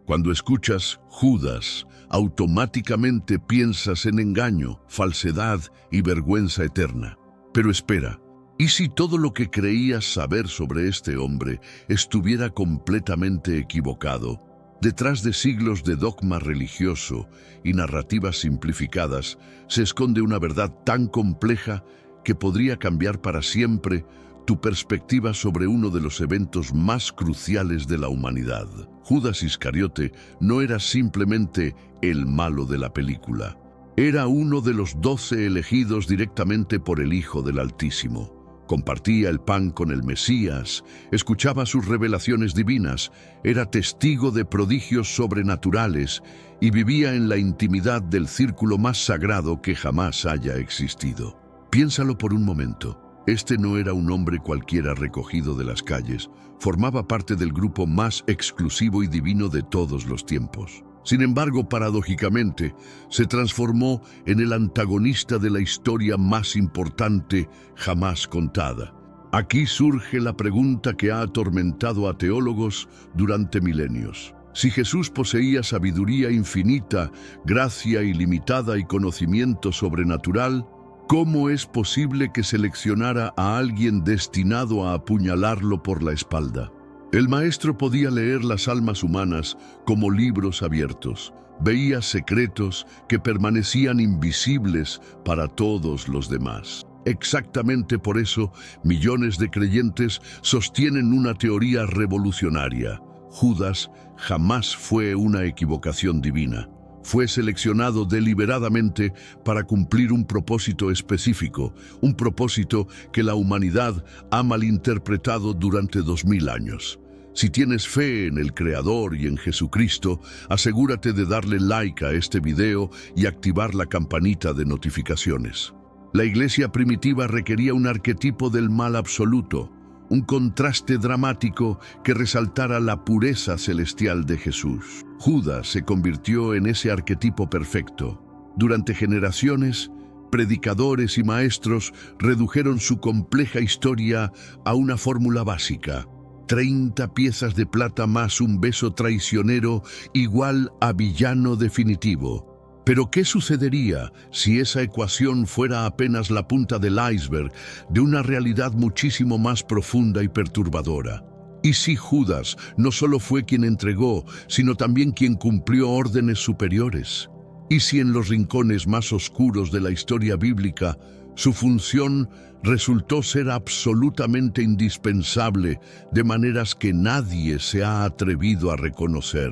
Cuando escuchas Judas, automáticamente piensas en engaño, falsedad y vergüenza eterna. Pero espera, ¿y si todo lo que creías saber sobre este hombre estuviera completamente equivocado? Detrás de siglos de dogma religioso y narrativas simplificadas se esconde una verdad tan compleja que podría cambiar para siempre tu perspectiva sobre uno de los eventos más cruciales de la humanidad. Judas Iscariote no era simplemente el malo de la película. Era uno de los 12 elegidos directamente por el Hijo del Altísimo. Compartía el pan con el Mesías, escuchaba sus revelaciones divinas, era testigo de prodigios sobrenaturales y vivía en la intimidad del círculo más sagrado que jamás haya existido. Piénsalo por un momento. Este no era un hombre cualquiera recogido de las calles, formaba parte del grupo más exclusivo y divino de todos los tiempos. Sin embargo, paradójicamente, se transformó en el antagonista de la historia más importante jamás contada. Aquí surge la pregunta que ha atormentado a teólogos durante milenios. Si Jesús poseía sabiduría infinita, gracia ilimitada y conocimiento sobrenatural, ¿cómo es posible que seleccionara a alguien destinado a apuñalarlo por la espalda? El maestro podía leer las almas humanas como libros abiertos. Veía secretos que permanecían invisibles para todos los demás. Exactamente por eso, millones de creyentes sostienen una teoría revolucionaria. Judas jamás fue una equivocación divina. Fue seleccionado deliberadamente para cumplir un propósito específico, un propósito que la humanidad ha malinterpretado durante 2000 años. Si tienes fe en el Creador y en Jesucristo, asegúrate de darle like a este video y activar la campanita de notificaciones. La iglesia primitiva requería un arquetipo del mal absoluto, un contraste dramático que resaltara la pureza celestial de Jesús. Judas se convirtió en ese arquetipo perfecto. Durante generaciones, predicadores y maestros redujeron su compleja historia a una fórmula básica: 30 piezas de plata más un beso traicionero igual a villano definitivo. Pero ¿qué sucedería si esa ecuación fuera apenas la punta del iceberg de una realidad muchísimo más profunda y perturbadora? ¿Y si Judas no solo fue quien entregó, sino también quien cumplió órdenes superiores? ¿Y si en los rincones más oscuros de la historia bíblica su función resultó ser absolutamente indispensable, de maneras que nadie se ha atrevido a reconocer?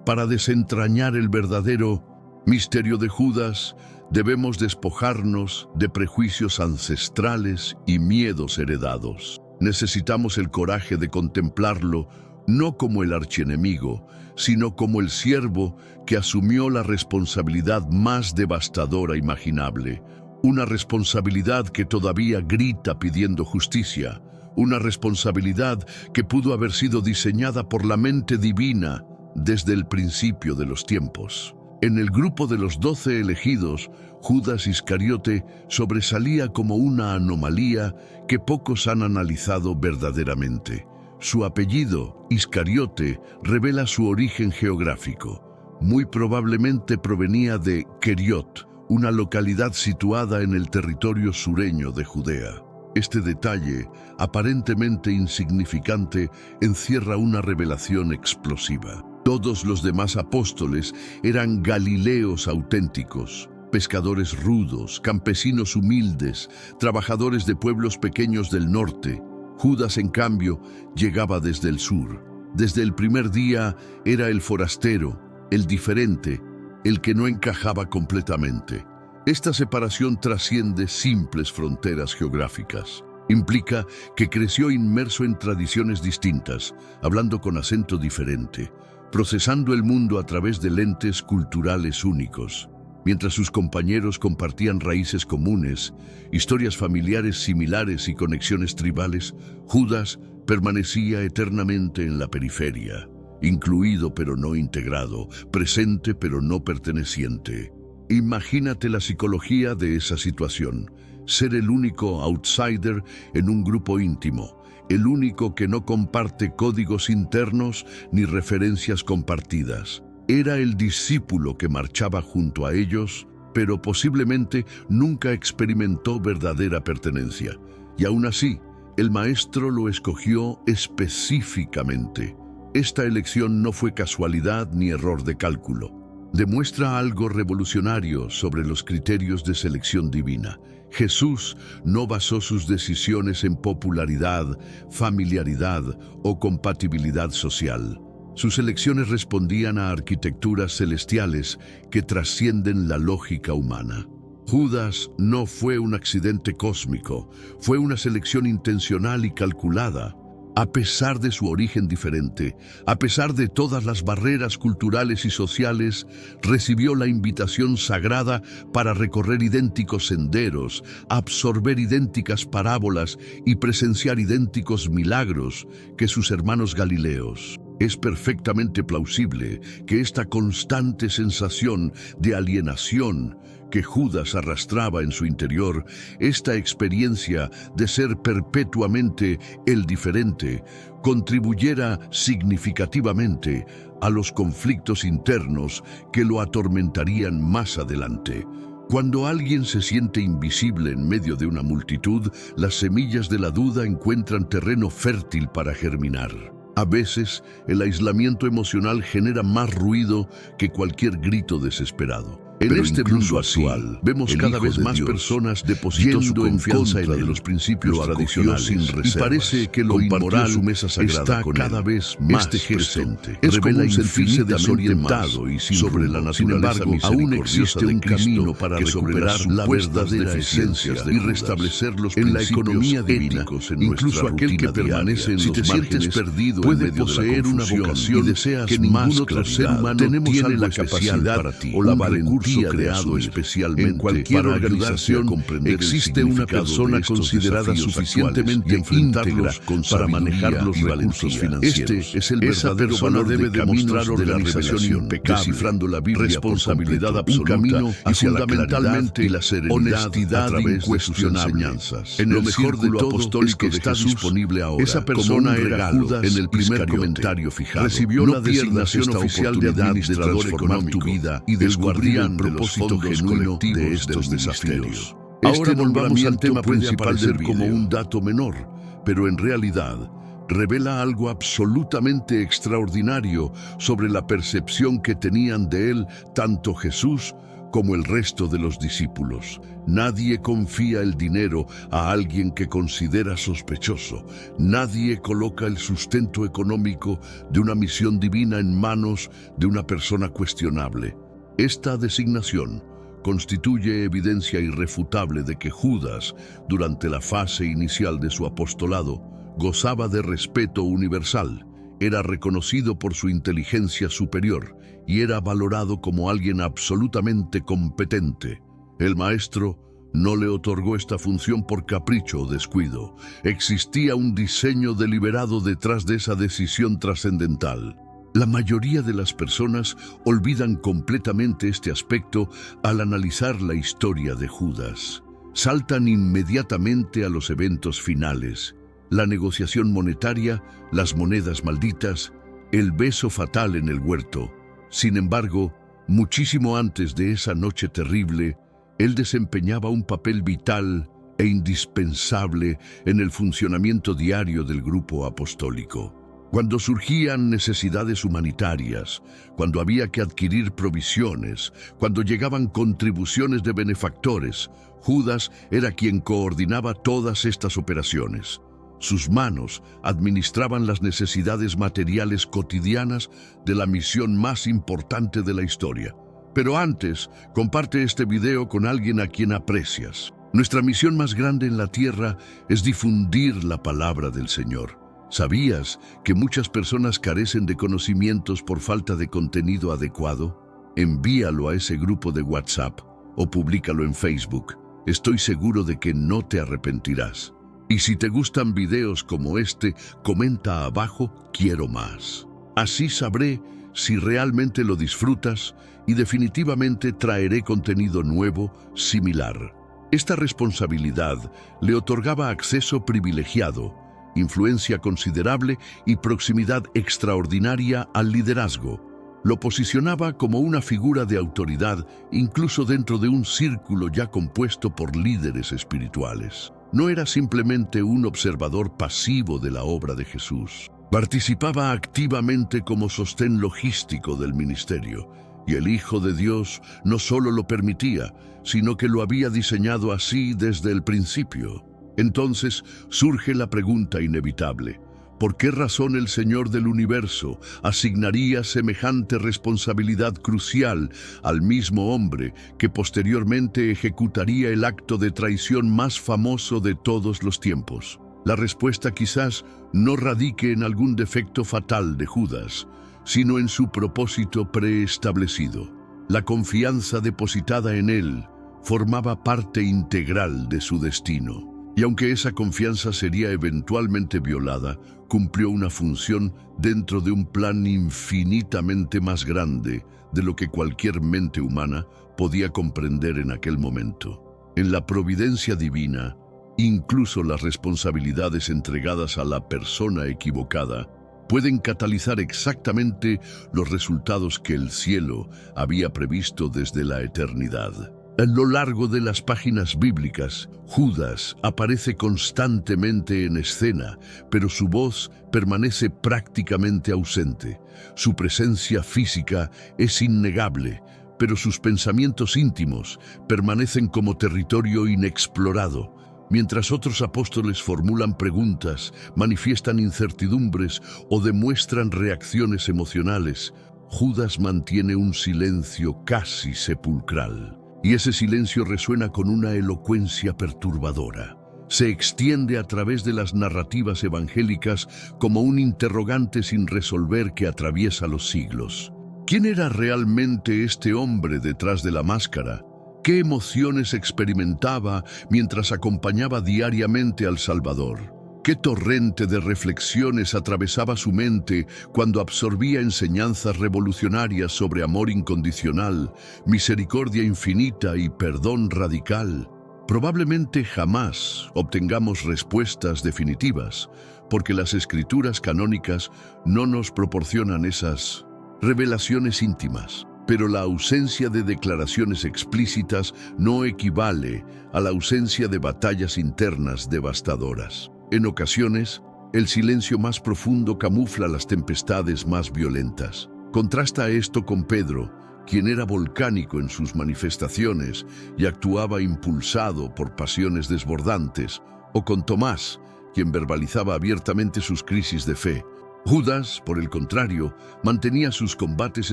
Para desentrañar el verdadero misterio de Judas, debemos despojarnos de prejuicios ancestrales y miedos heredados. Necesitamos el coraje de contemplarlo no como el archienemigo, sino como el siervo que asumió la responsabilidad más devastadora imaginable. Una responsabilidad que todavía grita pidiendo justicia. Una responsabilidad que pudo haber sido diseñada por la mente divina desde el principio de los tiempos. En el grupo de los 12 elegidos, Judas Iscariote sobresalía como una anomalía que pocos han analizado verdaderamente. Su apellido, Iscariote, revela su origen geográfico. Muy probablemente provenía de Queriot, una localidad situada en el territorio sureño de Judea. Este detalle, aparentemente insignificante, encierra una revelación explosiva. Todos los demás apóstoles eran galileos auténticos, pescadores rudos, campesinos humildes, trabajadores de pueblos pequeños del norte. Judas, en cambio, llegaba desde el sur. Desde el primer día era el forastero, el diferente, el que no encajaba completamente. Esta separación trasciende simples fronteras geográficas. Implica que creció inmerso en tradiciones distintas, hablando con acento diferente, procesando el mundo a través de lentes culturales únicos. Mientras sus compañeros compartían raíces comunes, historias familiares similares y conexiones tribales, Judas permanecía eternamente en la periferia, incluido pero no integrado, presente pero no perteneciente. Imagínate la psicología de esa situación: ser el único outsider en un grupo íntimo, el único que no comparte códigos internos ni referencias compartidas. Era el discípulo que marchaba junto a ellos, pero posiblemente nunca experimentó verdadera pertenencia. Y aún así, el maestro lo escogió específicamente. Esta elección no fue casualidad ni error de cálculo. Demuestra algo revolucionario sobre los criterios de selección divina. Jesús no basó sus decisiones en popularidad, familiaridad o compatibilidad social. Sus elecciones respondían a arquitecturas celestiales que trascienden la lógica humana. Judas no fue un accidente cósmico, fue una selección intencional y calculada. A pesar de su origen diferente, a pesar de todas las barreras culturales y sociales, recibió la invitación sagrada para recorrer idénticos senderos, absorber idénticas parábolas y presenciar idénticos milagros que sus hermanos galileos. Es perfectamente plausible que esta constante sensación de alienación que Judas arrastraba en su interior, esta experiencia de ser perpetuamente el diferente, contribuyera significativamente a los conflictos internos que lo atormentarían más adelante. Cuando alguien se siente invisible en medio de una multitud, las semillas de la duda encuentran terreno fértil para germinar. A veces, el aislamiento emocional genera más ruido que cualquier grito desesperado. En este mundo actual, vemos cada vez más personas depositando su confianza en los principios tradicionales sin reservas. Y parece que lo inmoral está cada vez más presente. Es como un sentirse desorientado y sin sobre la naturaleza. Sin embargo, aún existe un camino para recuperar la verdadera esencia y restablecer los principios en la economía divina. Incluso aquel que permanece en los márgenes perdido puede poseer una vocación y deseas que ningún otro ser humano tiene la capacidad para ti o la valentía creado especialmente en cualquier organización. Existe una persona considerada suficientemente íntegra para manejar los recursos financieros. Este es el verdadero valor debe demostrar organización impecable, descifrando la Biblia, responsabilidad absoluta, un camino hacia fundamentalmente la serenidad, honestidad incuestionable. En lo mejor de lo apostólico es que está disponible ahora. Esa persona era Judas en el primer comentario fijado. Recibió la designación oficial de administrador económico tu vida y del guardián de propósito genuino de estos desafíos. Ahora volvamos al tema principal del video. Como un dato menor, pero en realidad revela algo absolutamente extraordinario sobre la percepción que tenían de él tanto Jesús como el resto de los discípulos. Nadie confía el dinero a alguien que considera sospechoso. Nadie coloca el sustento económico de una misión divina en manos de una persona cuestionable. Esta designación constituye evidencia irrefutable de que Judas, durante la fase inicial de su apostolado, gozaba de respeto universal, era reconocido por su inteligencia superior y era valorado como alguien absolutamente competente. El maestro no le otorgó esta función por capricho o descuido. Existía un diseño deliberado detrás de esa decisión trascendental. La mayoría de las personas olvidan completamente este aspecto al analizar la historia de Judas. Saltan inmediatamente a los eventos finales: la negociación monetaria, las monedas malditas, el beso fatal en el huerto. Sin embargo, muchísimo antes de esa noche terrible, él desempeñaba un papel vital e indispensable en el funcionamiento diario del grupo apostólico. Cuando surgían necesidades humanitarias, cuando había que adquirir provisiones, cuando llegaban contribuciones de benefactores, Judas era quien coordinaba todas estas operaciones. Sus manos administraban las necesidades materiales cotidianas de la misión más importante de la historia. Pero antes, comparte este video con alguien a quien aprecias. Nuestra misión más grande en la tierra es difundir la palabra del Señor. ¿Sabías que muchas personas carecen de conocimientos por falta de contenido adecuado? Envíalo a ese grupo de WhatsApp o públicalo en Facebook. Estoy seguro de que no te arrepentirás. Y si te gustan videos como este, comenta abajo "quiero más". Así sabré si realmente lo disfrutas y definitivamente traeré contenido nuevo similar. Esta responsabilidad le otorgaba acceso privilegiado influencia considerable y proximidad extraordinaria al liderazgo. Lo posicionaba como una figura de autoridad incluso dentro de un círculo ya compuesto por líderes espirituales. No era simplemente un observador pasivo de la obra de Jesús. Participaba activamente como sostén logístico del ministerio, y el Hijo de Dios no solo lo permitía, sino que lo había diseñado así desde el principio. Entonces surge la pregunta inevitable: ¿por qué razón el Señor del universo asignaría semejante responsabilidad crucial al mismo hombre que posteriormente ejecutaría el acto de traición más famoso de todos los tiempos? La respuesta quizás no radique en algún defecto fatal de Judas, sino en su propósito preestablecido. La confianza depositada en él formaba parte integral de su destino. Y aunque esa confianza sería eventualmente violada, cumplió una función dentro de un plan infinitamente más grande de lo que cualquier mente humana podía comprender en aquel momento. En la providencia divina, incluso las responsabilidades entregadas a la persona equivocada pueden catalizar exactamente los resultados que el cielo había previsto desde la eternidad. A lo largo de las páginas bíblicas, Judas aparece constantemente en escena, pero su voz permanece prácticamente ausente. Su presencia física es innegable, pero sus pensamientos íntimos permanecen como territorio inexplorado. Mientras otros apóstoles formulan preguntas, manifiestan incertidumbres o demuestran reacciones emocionales, Judas mantiene un silencio casi sepulcral. Y ese silencio resuena con una elocuencia perturbadora. Se extiende a través de las narrativas evangélicas como un interrogante sin resolver que atraviesa los siglos. ¿Quién era realmente este hombre detrás de la máscara? ¿Qué emociones experimentaba mientras acompañaba diariamente al Salvador? ¿Qué torrente de reflexiones atravesaba su mente cuando absorbía enseñanzas revolucionarias sobre amor incondicional, misericordia infinita y perdón radical? Probablemente jamás obtengamos respuestas definitivas, porque las escrituras canónicas no nos proporcionan esas revelaciones íntimas. Pero la ausencia de declaraciones explícitas no equivale a la ausencia de batallas internas devastadoras. En ocasiones, el silencio más profundo camufla las tempestades más violentas. Contrasta esto con Pedro, quien era volcánico en sus manifestaciones y actuaba impulsado por pasiones desbordantes, o con Tomás, quien verbalizaba abiertamente sus crisis de fe. Judas, por el contrario, mantenía sus combates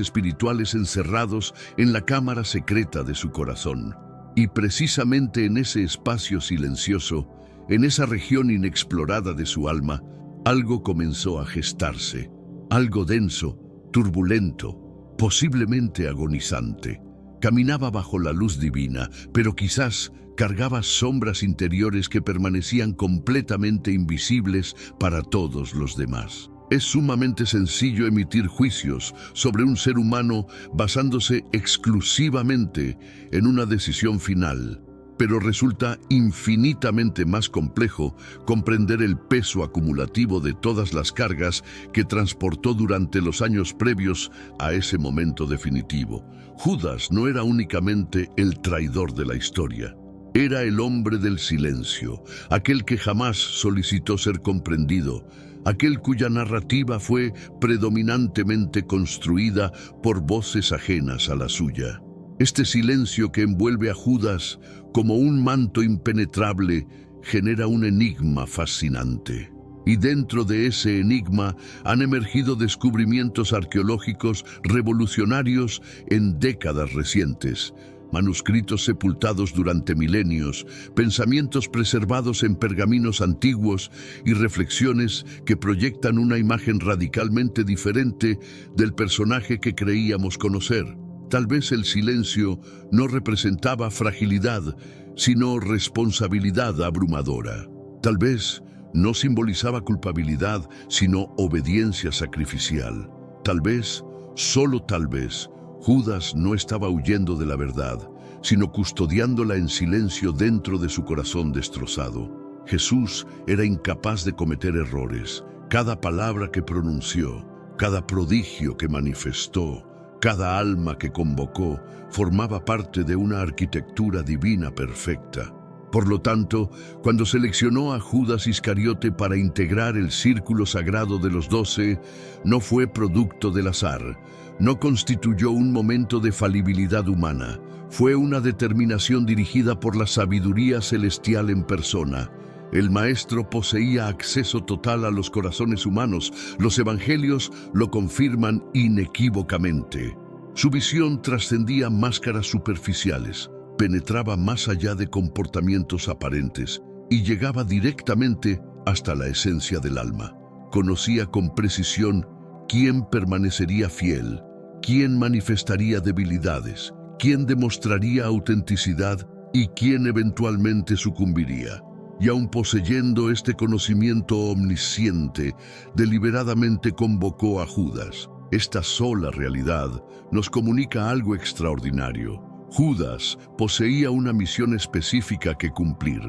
espirituales encerrados en la cámara secreta de su corazón. Y precisamente en ese espacio silencioso, en esa región inexplorada de su alma, algo comenzó a gestarse, algo denso, turbulento, posiblemente agonizante. Caminaba bajo la luz divina, pero quizás cargaba sombras interiores que permanecían completamente invisibles para todos los demás. Es sumamente sencillo emitir juicios sobre un ser humano basándose exclusivamente en una decisión final, pero resulta infinitamente más complejo comprender el peso acumulativo de todas las cargas que transportó durante los años previos a ese momento definitivo. Judas no era únicamente el traidor de la historia. Era el hombre del silencio, aquel que jamás solicitó ser comprendido, aquel cuya narrativa fue predominantemente construida por voces ajenas a la suya. Este silencio que envuelve a Judas como un manto impenetrable genera un enigma fascinante. Y dentro de ese enigma han emergido descubrimientos arqueológicos revolucionarios en décadas recientes, manuscritos sepultados durante milenios, pensamientos preservados en pergaminos antiguos y reflexiones que proyectan una imagen radicalmente diferente del personaje que creíamos conocer. Tal vez el silencio no representaba fragilidad, sino responsabilidad abrumadora. Tal vez no simbolizaba culpabilidad, sino obediencia sacrificial. Tal vez, solo tal vez, Judas no estaba huyendo de la verdad, sino custodiándola en silencio dentro de su corazón destrozado. Jesús era incapaz de cometer errores. Cada palabra que pronunció, cada prodigio que manifestó, cada alma que convocó, formaba parte de una arquitectura divina perfecta. Por lo tanto, cuando seleccionó a Judas Iscariote para integrar el círculo sagrado de los 12, no fue producto del azar, no constituyó un momento de falibilidad humana, fue una determinación dirigida por la sabiduría celestial en persona. El Maestro poseía acceso total a los corazones humanos. Los evangelios lo confirman inequívocamente. Su visión trascendía máscaras superficiales, penetraba más allá de comportamientos aparentes y llegaba directamente hasta la esencia del alma. Conocía con precisión quién permanecería fiel, quién manifestaría debilidades, quién demostraría autenticidad y quién eventualmente sucumbiría. Y aun poseyendo este conocimiento omnisciente, deliberadamente convocó a Judas. Esta sola realidad nos comunica algo extraordinario. Judas poseía una misión específica que cumplir.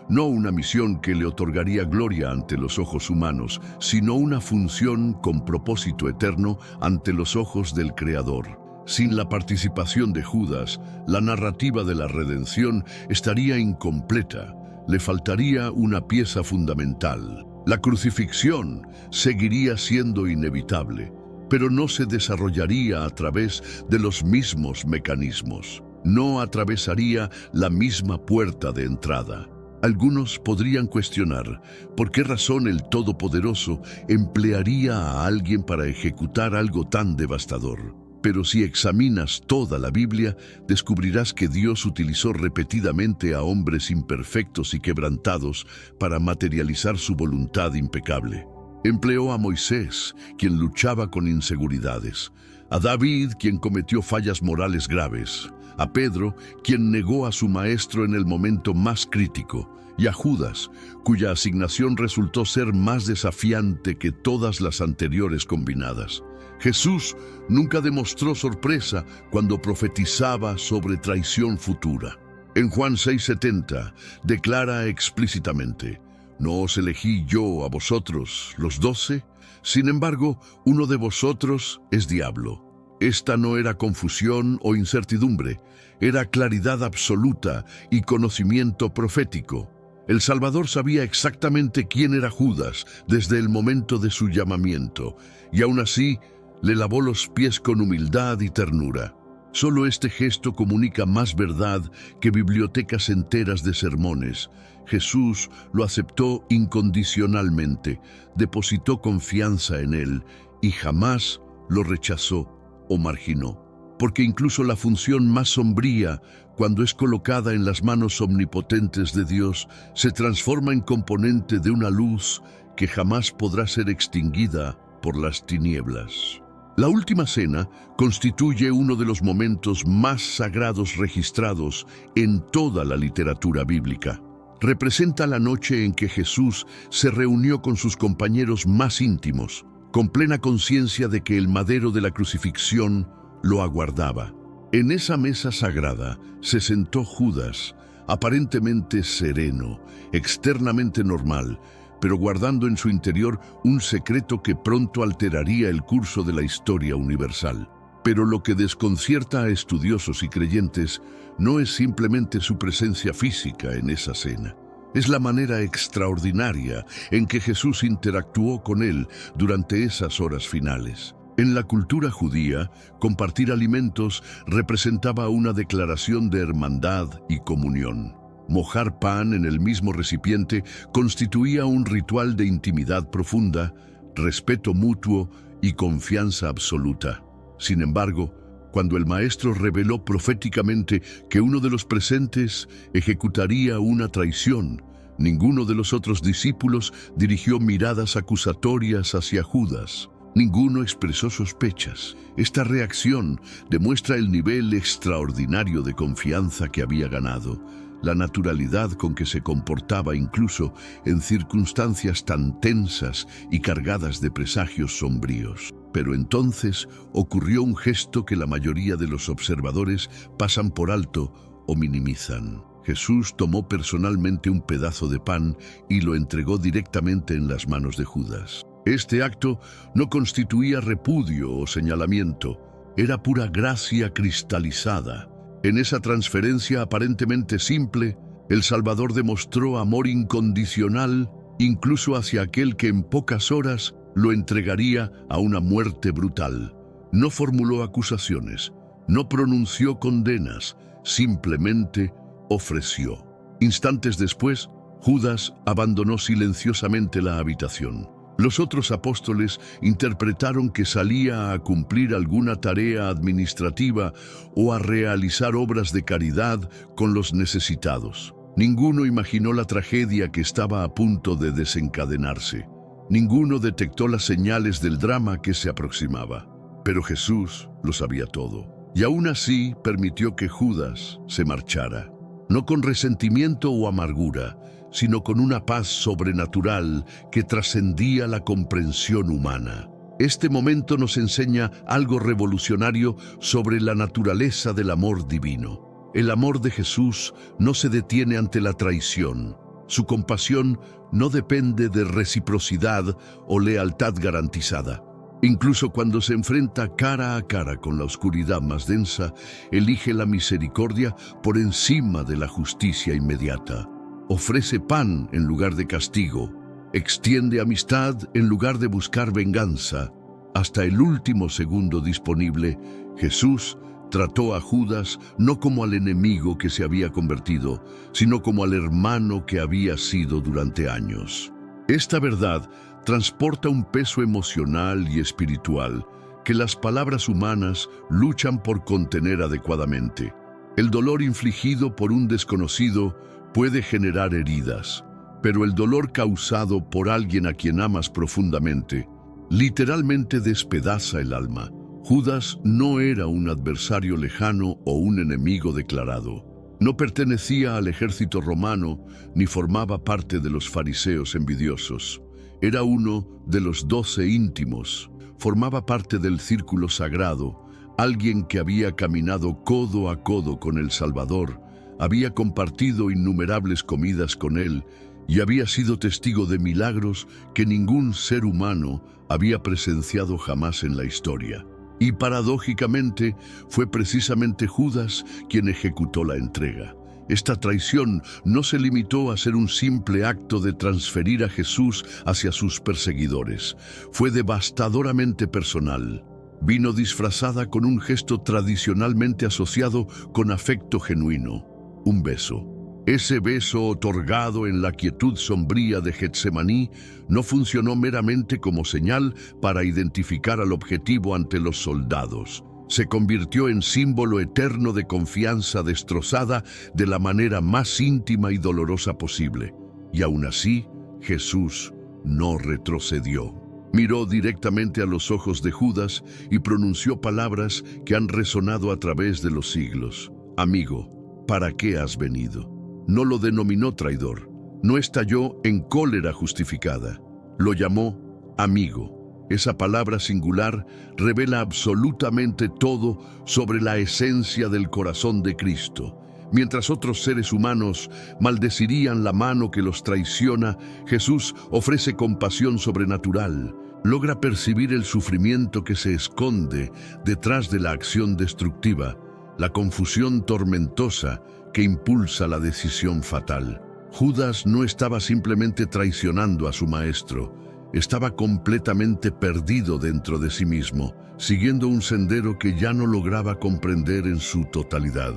No una misión que le otorgaría gloria ante los ojos humanos, sino una función con propósito eterno ante los ojos del Creador. Sin la participación de Judas, la narrativa de la redención estaría incompleta. Le faltaría una pieza fundamental. La crucifixión seguiría siendo inevitable, pero no se desarrollaría a través de los mismos mecanismos. No atravesaría la misma puerta de entrada. Algunos podrían cuestionar por qué razón el Todopoderoso emplearía a alguien para ejecutar algo tan devastador. Pero si examinas toda la Biblia, descubrirás que Dios utilizó repetidamente a hombres imperfectos y quebrantados para materializar su voluntad impecable. Empleó a Moisés, quien luchaba con inseguridades, a David, quien cometió fallas morales graves, a Pedro, quien negó a su maestro en el momento más crítico, y a Judas, cuya asignación resultó ser más desafiante que todas las anteriores combinadas. Jesús nunca demostró sorpresa cuando profetizaba sobre traición futura. En Juan 6:70 declara explícitamente: «¿No os elegí yo a vosotros, los 12? Sin embargo, uno de vosotros es diablo». Esta no era confusión o incertidumbre, era claridad absoluta y conocimiento profético. El Salvador sabía exactamente quién era Judas desde el momento de su llamamiento, y aún así le lavó los pies con humildad y ternura. Solo este gesto comunica más verdad que bibliotecas enteras de sermones. Jesús lo aceptó incondicionalmente, depositó confianza en él y jamás lo rechazó o marginó. Porque incluso la función más sombría, cuando es colocada en las manos omnipotentes de Dios, se transforma en componente de una luz que jamás podrá ser extinguida por las tinieblas. La última cena constituye uno de los momentos más sagrados registrados en toda la literatura bíblica. Representa la noche en que Jesús se reunió con sus compañeros más íntimos, con plena conciencia de que el madero de la crucifixión lo aguardaba. En esa mesa sagrada se sentó Judas, aparentemente sereno, externamente normal, pero guardando en su interior un secreto que pronto alteraría el curso de la historia universal. Pero lo que desconcierta a estudiosos y creyentes no es simplemente su presencia física en esa cena. Es la manera extraordinaria en que Jesús interactuó con él durante esas horas finales. En la cultura judía, compartir alimentos representaba una declaración de hermandad y comunión. Mojar pan en el mismo recipiente constituía un ritual de intimidad profunda, respeto mutuo y confianza absoluta. Sin embargo, cuando el Maestro reveló proféticamente que uno de los presentes ejecutaría una traición, ninguno de los otros discípulos dirigió miradas acusatorias hacia Judas. Ninguno expresó sospechas. Esta reacción demuestra el nivel extraordinario de confianza que había ganado, la naturalidad con que se comportaba incluso en circunstancias tan tensas y cargadas de presagios sombríos. Pero entonces ocurrió un gesto que la mayoría de los observadores pasan por alto o minimizan. Jesús tomó personalmente un pedazo de pan y lo entregó directamente en las manos de Judas. Este acto no constituía repudio o señalamiento, era pura gracia cristalizada. En esa transferencia aparentemente simple, el Salvador demostró amor incondicional, incluso hacia aquel que en pocas horas lo entregaría a una muerte brutal. No formuló acusaciones, no pronunció condenas, simplemente ofreció. Instantes después, Judas abandonó silenciosamente la habitación. Los otros apóstoles interpretaron que salía a cumplir alguna tarea administrativa o a realizar obras de caridad con los necesitados. Ninguno imaginó la tragedia que estaba a punto de desencadenarse. Ninguno detectó las señales del drama que se aproximaba. Pero Jesús lo sabía todo, y aún así permitió que Judas se marchara. No con resentimiento o amargura, sino con una paz sobrenatural que trascendía la comprensión humana. Este momento nos enseña algo revolucionario sobre la naturaleza del amor divino. El amor de Jesús no se detiene ante la traición. Su compasión no depende de reciprocidad o lealtad garantizada. Incluso cuando se enfrenta cara a cara con la oscuridad más densa, elige la misericordia por encima de la justicia inmediata. Ofrece pan en lugar de castigo, extiende amistad en lugar de buscar venganza. Hasta el último segundo disponible, Jesús trató a Judas no como al enemigo que se había convertido, sino como al hermano que había sido durante años. Esta verdad transporta un peso emocional y espiritual que las palabras humanas luchan por contener adecuadamente. El dolor infligido por un desconocido puede generar heridas, pero el dolor causado por alguien a quien amas profundamente literalmente despedaza el alma. Judas no era un adversario lejano o un enemigo declarado. No pertenecía al ejército romano ni formaba parte de los fariseos envidiosos. Era uno de los 12 íntimos, formaba parte del círculo sagrado, alguien que había caminado codo a codo con el Salvador, había compartido innumerables comidas con él y había sido testigo de milagros que ningún ser humano había presenciado jamás en la historia. Y paradójicamente fue precisamente Judas quien ejecutó la entrega. Esta traición no se limitó a ser un simple acto de transferir a Jesús hacia sus perseguidores. Fue devastadoramente personal. Vino disfrazada con un gesto tradicionalmente asociado con afecto genuino: un beso. Ese beso otorgado en la quietud sombría de Getsemaní no funcionó meramente como señal para identificar al objetivo ante los soldados. Se convirtió en símbolo eterno de confianza destrozada de la manera más íntima y dolorosa posible. Y aún así, Jesús no retrocedió. Miró directamente a los ojos de Judas y pronunció palabras que han resonado a través de los siglos. Amigo, ¿para qué has venido? No lo denominó traidor, no estalló en cólera justificada. Lo llamó amigo. Esa palabra singular revela absolutamente todo sobre la esencia del corazón de Cristo. Mientras otros seres humanos maldecirían la mano que los traiciona, Jesús ofrece compasión sobrenatural. Logra percibir el sufrimiento que se esconde detrás de la acción destructiva, la confusión tormentosa que impulsa la decisión fatal. Judas no estaba simplemente traicionando a su maestro, estaba completamente perdido dentro de sí mismo, siguiendo un sendero que ya no lograba comprender en su totalidad.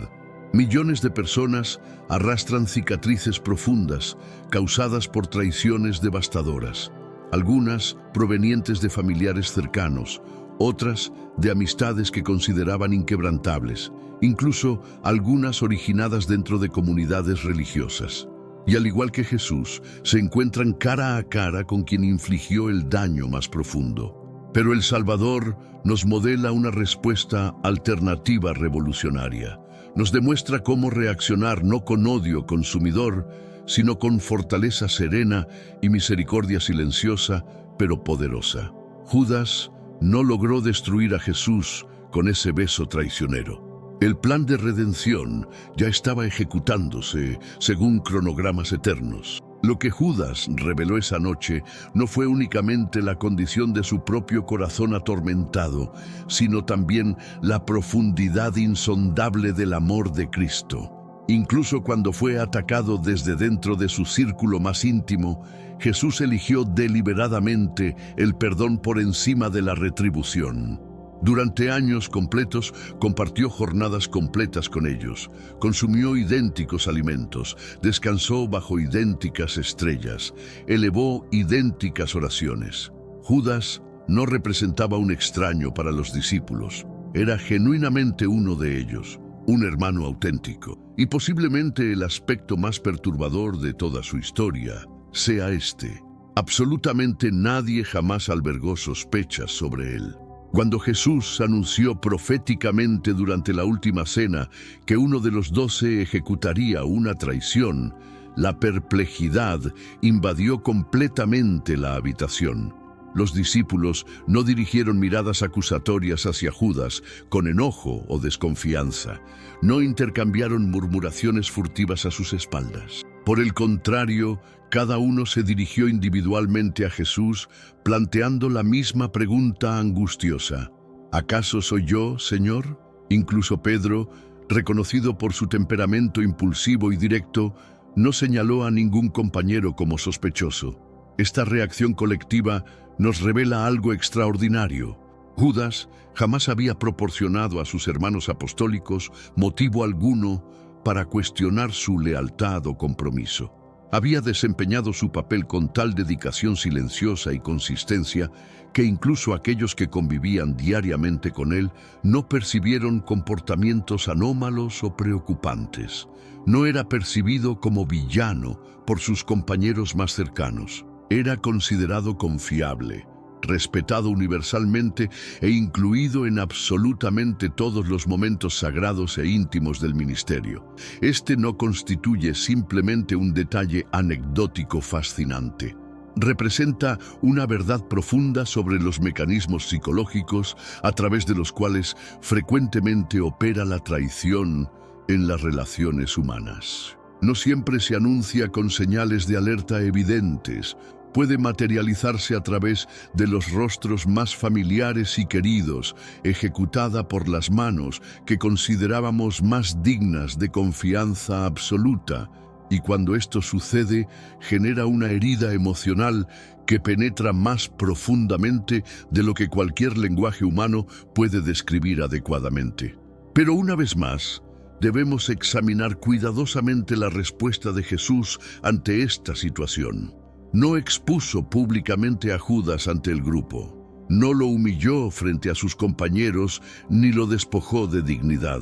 Millones de personas arrastran cicatrices profundas causadas por traiciones devastadoras, algunas provenientes de familiares cercanos, otras de amistades que consideraban inquebrantables, incluso algunas originadas dentro de comunidades religiosas. Y al igual que Jesús, se encuentran cara a cara con quien infligió el daño más profundo. Pero el Salvador nos modela una respuesta alternativa revolucionaria. Nos demuestra cómo reaccionar no con odio consumidor, sino con fortaleza serena y misericordia silenciosa, pero poderosa. Judas no logró destruir a Jesús con ese beso traicionero. El plan de redención ya estaba ejecutándose según cronogramas eternos. Lo que Judas reveló esa noche no fue únicamente la condición de su propio corazón atormentado, sino también la profundidad insondable del amor de Cristo. Incluso cuando fue atacado desde dentro de su círculo más íntimo, Jesús eligió deliberadamente el perdón por encima de la retribución. Durante años completos compartió jornadas completas con ellos, consumió idénticos alimentos, descansó bajo idénticas estrellas, elevó idénticas oraciones. Judas no representaba un extraño para los discípulos, era genuinamente uno de ellos, un hermano auténtico, y posiblemente el aspecto más perturbador de toda su historia sea este. Absolutamente nadie jamás albergó sospechas sobre él. Cuando Jesús anunció proféticamente durante la última cena que uno de los 12 ejecutaría una traición, la perplejidad invadió completamente la habitación. Los discípulos no dirigieron miradas acusatorias hacia Judas con enojo o desconfianza. No intercambiaron murmuraciones furtivas a sus espaldas. Por el contrario, cada uno se dirigió individualmente a Jesús, planteando la misma pregunta angustiosa. ¿Acaso soy yo, Señor? Incluso Pedro, reconocido por su temperamento impulsivo y directo, no señaló a ningún compañero como sospechoso. Esta reacción colectiva nos revela algo extraordinario. Judas jamás había proporcionado a sus hermanos apostólicos motivo alguno para cuestionar su lealtad o compromiso. Había desempeñado su papel con tal dedicación silenciosa y consistencia que incluso aquellos que convivían diariamente con él no percibieron comportamientos anómalos o preocupantes. No era percibido como villano por sus compañeros más cercanos. Era considerado confiable, respetado universalmente e incluido en absolutamente todos los momentos sagrados e íntimos del ministerio. Este no constituye simplemente un detalle anecdótico fascinante. Representa una verdad profunda sobre los mecanismos psicológicos a través de los cuales frecuentemente opera la traición en las relaciones humanas. No siempre se anuncia con señales de alerta evidentes. Puede materializarse a través de los rostros más familiares y queridos, ejecutada por las manos que considerábamos más dignas de confianza absoluta, y cuando esto sucede, genera una herida emocional que penetra más profundamente de lo que cualquier lenguaje humano puede describir adecuadamente. Pero una vez más, debemos examinar cuidadosamente la respuesta de Jesús ante esta situación. No expuso públicamente a Judas ante el grupo. No lo humilló frente a sus compañeros ni lo despojó de dignidad.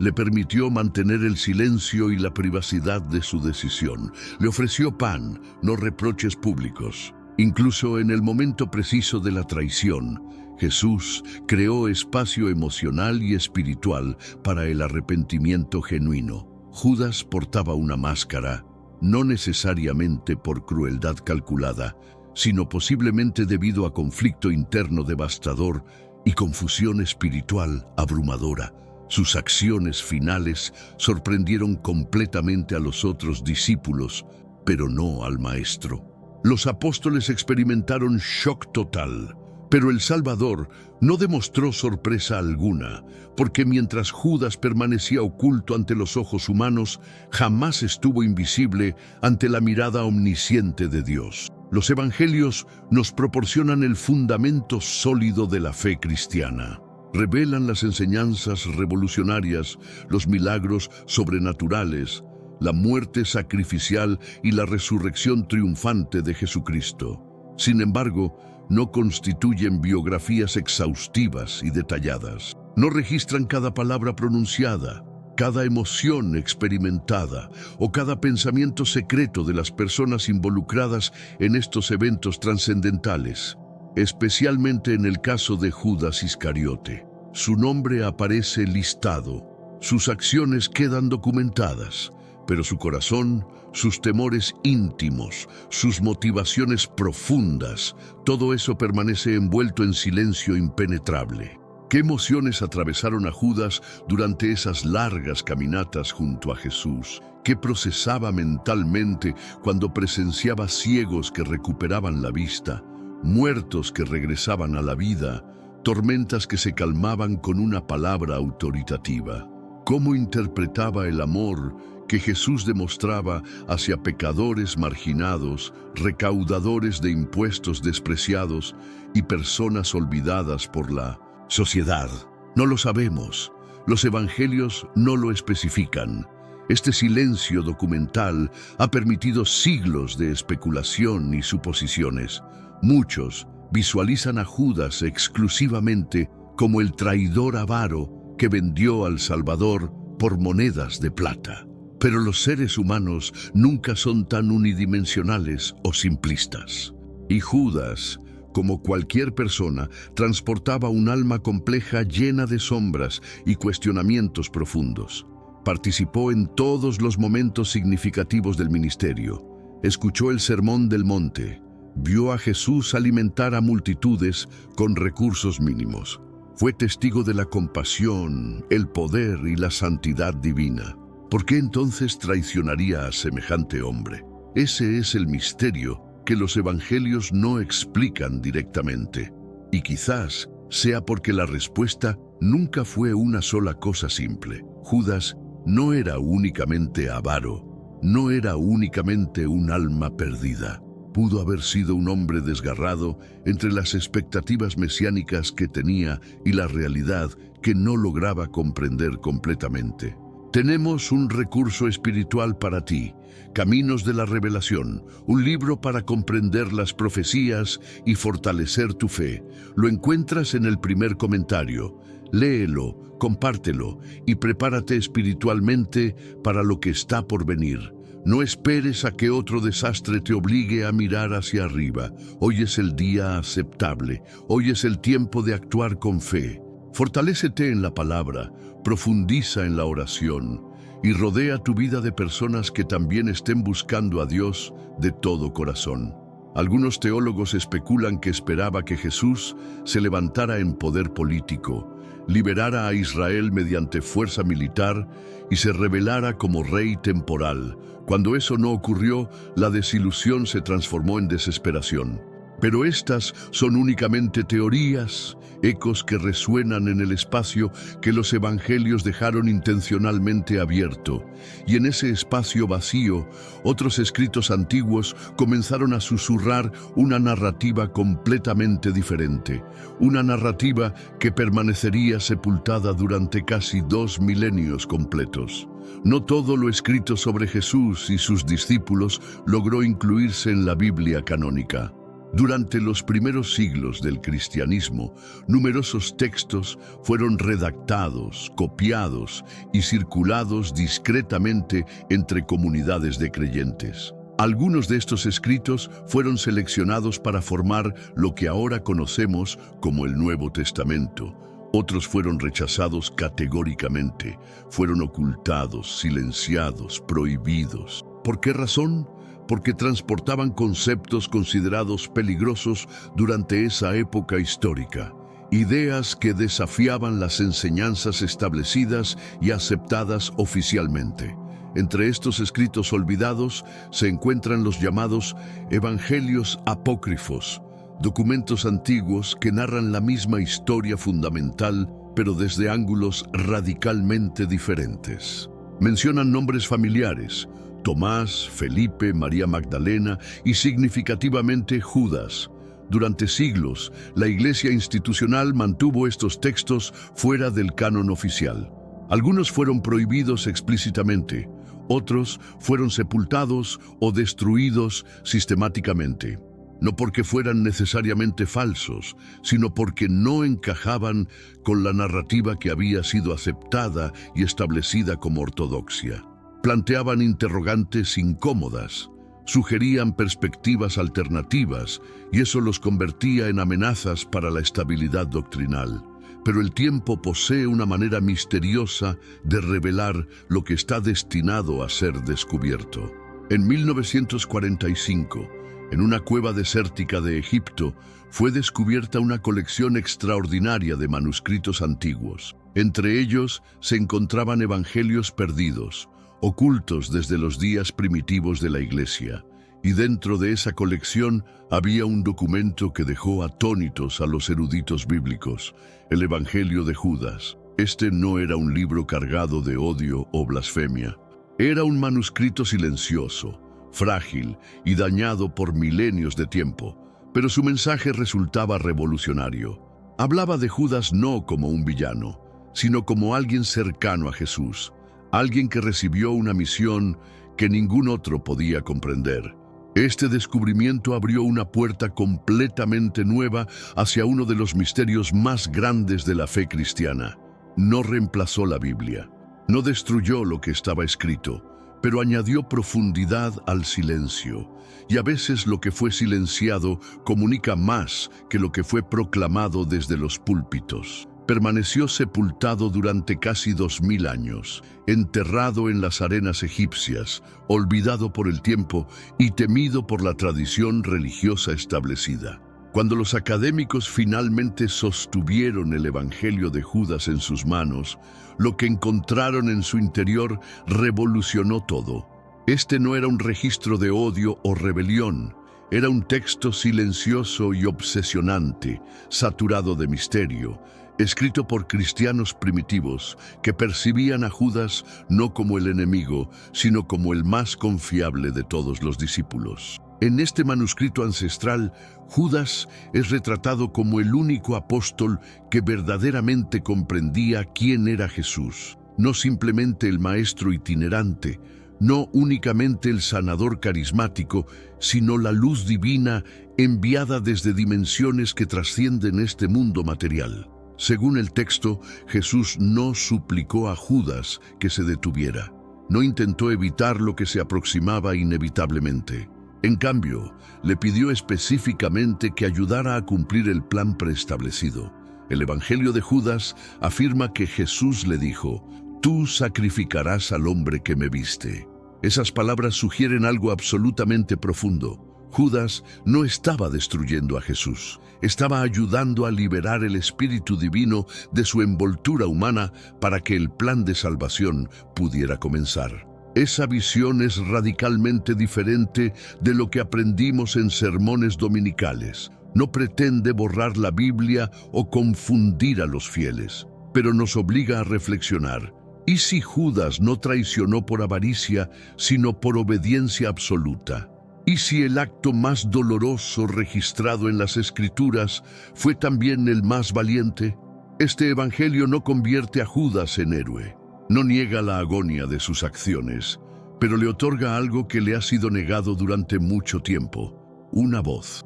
Le permitió mantener el silencio y la privacidad de su decisión. Le ofreció pan, no reproches públicos. Incluso en el momento preciso de la traición, Jesús creó espacio emocional y espiritual para el arrepentimiento genuino. Judas portaba una máscara, no necesariamente por crueldad calculada, sino posiblemente debido a conflicto interno devastador y confusión espiritual abrumadora. Sus acciones finales sorprendieron completamente a los otros discípulos, pero no al Maestro. Los apóstoles experimentaron shock total, pero el Salvador no demostró sorpresa alguna, porque mientras Judas permanecía oculto ante los ojos humanos, jamás estuvo invisible ante la mirada omnisciente de Dios. Los evangelios nos proporcionan el fundamento sólido de la fe cristiana. Revelan las enseñanzas revolucionarias, los milagros sobrenaturales, la muerte sacrificial y la resurrección triunfante de Jesucristo. Sin embargo, no constituyen biografías exhaustivas y detalladas. No registran cada palabra pronunciada, cada emoción experimentada o cada pensamiento secreto de las personas involucradas en estos eventos trascendentales, especialmente en el caso de Judas Iscariote. Su nombre aparece listado, sus acciones quedan documentadas, pero su corazón, sus temores íntimos, sus motivaciones profundas, todo eso permanece envuelto en silencio impenetrable. ¿Qué emociones atravesaron a Judas durante esas largas caminatas junto a Jesús? ¿Qué procesaba mentalmente cuando presenciaba ciegos que recuperaban la vista, muertos que regresaban a la vida, tormentas que se calmaban con una palabra autoritativa? ¿Cómo interpretaba el amor que Jesús demostraba hacia pecadores marginados, recaudadores de impuestos despreciados y personas olvidadas por la sociedad? No lo sabemos. Los evangelios no lo especifican. Este silencio documental ha permitido siglos de especulación y suposiciones. Muchos visualizan a Judas exclusivamente como el traidor avaro que vendió al Salvador por monedas de plata. Pero los seres humanos nunca son tan unidimensionales o simplistas. Y Judas, como cualquier persona, transportaba un alma compleja llena de sombras y cuestionamientos profundos. Participó en todos los momentos significativos del ministerio. Escuchó el Sermón del Monte. Vio a Jesús alimentar a multitudes con recursos mínimos. Fue testigo de la compasión, el poder y la santidad divina. ¿Por qué entonces traicionaría a semejante hombre? Ese es el misterio que los evangelios no explican directamente. Y quizás sea porque la respuesta nunca fue una sola cosa simple. Judas no era únicamente avaro, no era únicamente un alma perdida. Pudo haber sido un hombre desgarrado entre las expectativas mesiánicas que tenía y la realidad que no lograba comprender completamente. Tenemos un recurso espiritual para ti, Caminos de la Revelación, un libro para comprender las profecías y fortalecer tu fe. Lo encuentras en el primer comentario. Léelo, compártelo y prepárate espiritualmente para lo que está por venir. No esperes a que otro desastre te obligue a mirar hacia arriba. Hoy es el día aceptable. Hoy es el tiempo de actuar con fe. Fortalécete en la palabra, profundiza en la oración y rodea tu vida de personas que también estén buscando a Dios de todo corazón. Algunos teólogos especulan que esperaba que Jesús se levantara en poder político, liberara a Israel mediante fuerza militar y se revelara como rey temporal. Cuando eso no ocurrió, la desilusión se transformó en desesperación. Pero estas son únicamente teorías, ecos que resuenan en el espacio que los evangelios dejaron intencionalmente abierto. Y en ese espacio vacío, otros escritos antiguos comenzaron a susurrar una narrativa completamente diferente. Una narrativa que permanecería sepultada durante casi 2 milenios completos. No todo lo escrito sobre Jesús y sus discípulos logró incluirse en la Biblia canónica. Durante los primeros siglos del cristianismo, numerosos textos fueron redactados, copiados y circulados discretamente entre comunidades de creyentes. Algunos de estos escritos fueron seleccionados para formar lo que ahora conocemos como el Nuevo Testamento. Otros fueron rechazados categóricamente, fueron ocultados, silenciados, prohibidos. ¿Por qué razón? Porque transportaban conceptos considerados peligrosos durante esa época histórica, ideas que desafiaban las enseñanzas establecidas y aceptadas oficialmente. Entre estos escritos olvidados se encuentran los llamados evangelios apócrifos, documentos antiguos que narran la misma historia fundamental, pero desde ángulos radicalmente diferentes. Mencionan nombres familiares: Tomás, Felipe, María Magdalena y significativamente Judas. Durante siglos, la Iglesia institucional mantuvo estos textos fuera del canon oficial. Algunos fueron prohibidos explícitamente, otros fueron sepultados o destruidos sistemáticamente. No porque fueran necesariamente falsos, sino porque no encajaban con la narrativa que había sido aceptada y establecida como ortodoxia. Planteaban interrogantes incómodas, sugerían perspectivas alternativas y eso los convertía en amenazas para la estabilidad doctrinal. Pero el tiempo posee una manera misteriosa de revelar lo que está destinado a ser descubierto. En 1945, En una cueva desértica de Egipto fue descubierta una colección extraordinaria de manuscritos antiguos. Entre ellos se encontraban evangelios perdidos, ocultos desde los días primitivos de la Iglesia. Y dentro de esa colección había un documento que dejó atónitos a los eruditos bíblicos, el Evangelio de Judas. Este no era un libro cargado de odio o blasfemia. Era un manuscrito silencioso, frágil y dañado por milenios de tiempo, pero su mensaje resultaba revolucionario. Hablaba de Judas no como un villano, sino como alguien cercano a Jesús, alguien que recibió una misión que ningún otro podía comprender. Este descubrimiento abrió una puerta completamente nueva hacia uno de los misterios más grandes de la fe cristiana. No reemplazó la Biblia, no destruyó lo que estaba escrito, pero añadió profundidad al silencio. Y a veces lo que fue silenciado comunica más que lo que fue proclamado desde los púlpitos. Permaneció sepultado durante casi 2000 años, enterrado en las arenas egipcias, olvidado por el tiempo y temido por la tradición religiosa establecida. Cuando los académicos finalmente sostuvieron el Evangelio de Judas en sus manos, lo que encontraron en su interior revolucionó todo. Este no era un registro de odio o rebelión, era un texto silencioso y obsesionante, saturado de misterio, escrito por cristianos primitivos que percibían a Judas no como el enemigo, sino como el más confiable de todos los discípulos. En este manuscrito ancestral, Judas es retratado como el único apóstol que verdaderamente comprendía quién era Jesús, no simplemente el maestro itinerante, no únicamente el sanador carismático, sino la luz divina enviada desde dimensiones que trascienden este mundo material. Según el texto, Jesús no suplicó a Judas que se detuviera. No intentó evitar lo que se aproximaba inevitablemente. En cambio, le pidió específicamente que ayudara a cumplir el plan preestablecido. El Evangelio de Judas afirma que Jesús le dijo: «Tú sacrificarás al hombre que me viste». Esas palabras sugieren algo absolutamente profundo. Judas no estaba destruyendo a Jesús, estaba ayudando a liberar el Espíritu Divino de su envoltura humana para que el plan de salvación pudiera comenzar. Esa visión es radicalmente diferente de lo que aprendimos en sermones dominicales. No pretende borrar la Biblia o confundir a los fieles, pero nos obliga a reflexionar. ¿Y si Judas no traicionó por avaricia, sino por obediencia absoluta? ¿Y si el acto más doloroso registrado en las Escrituras fue también el más valiente? Este evangelio no convierte a Judas en héroe, no niega la agonía de sus acciones, pero le otorga algo que le ha sido negado durante mucho tiempo: una voz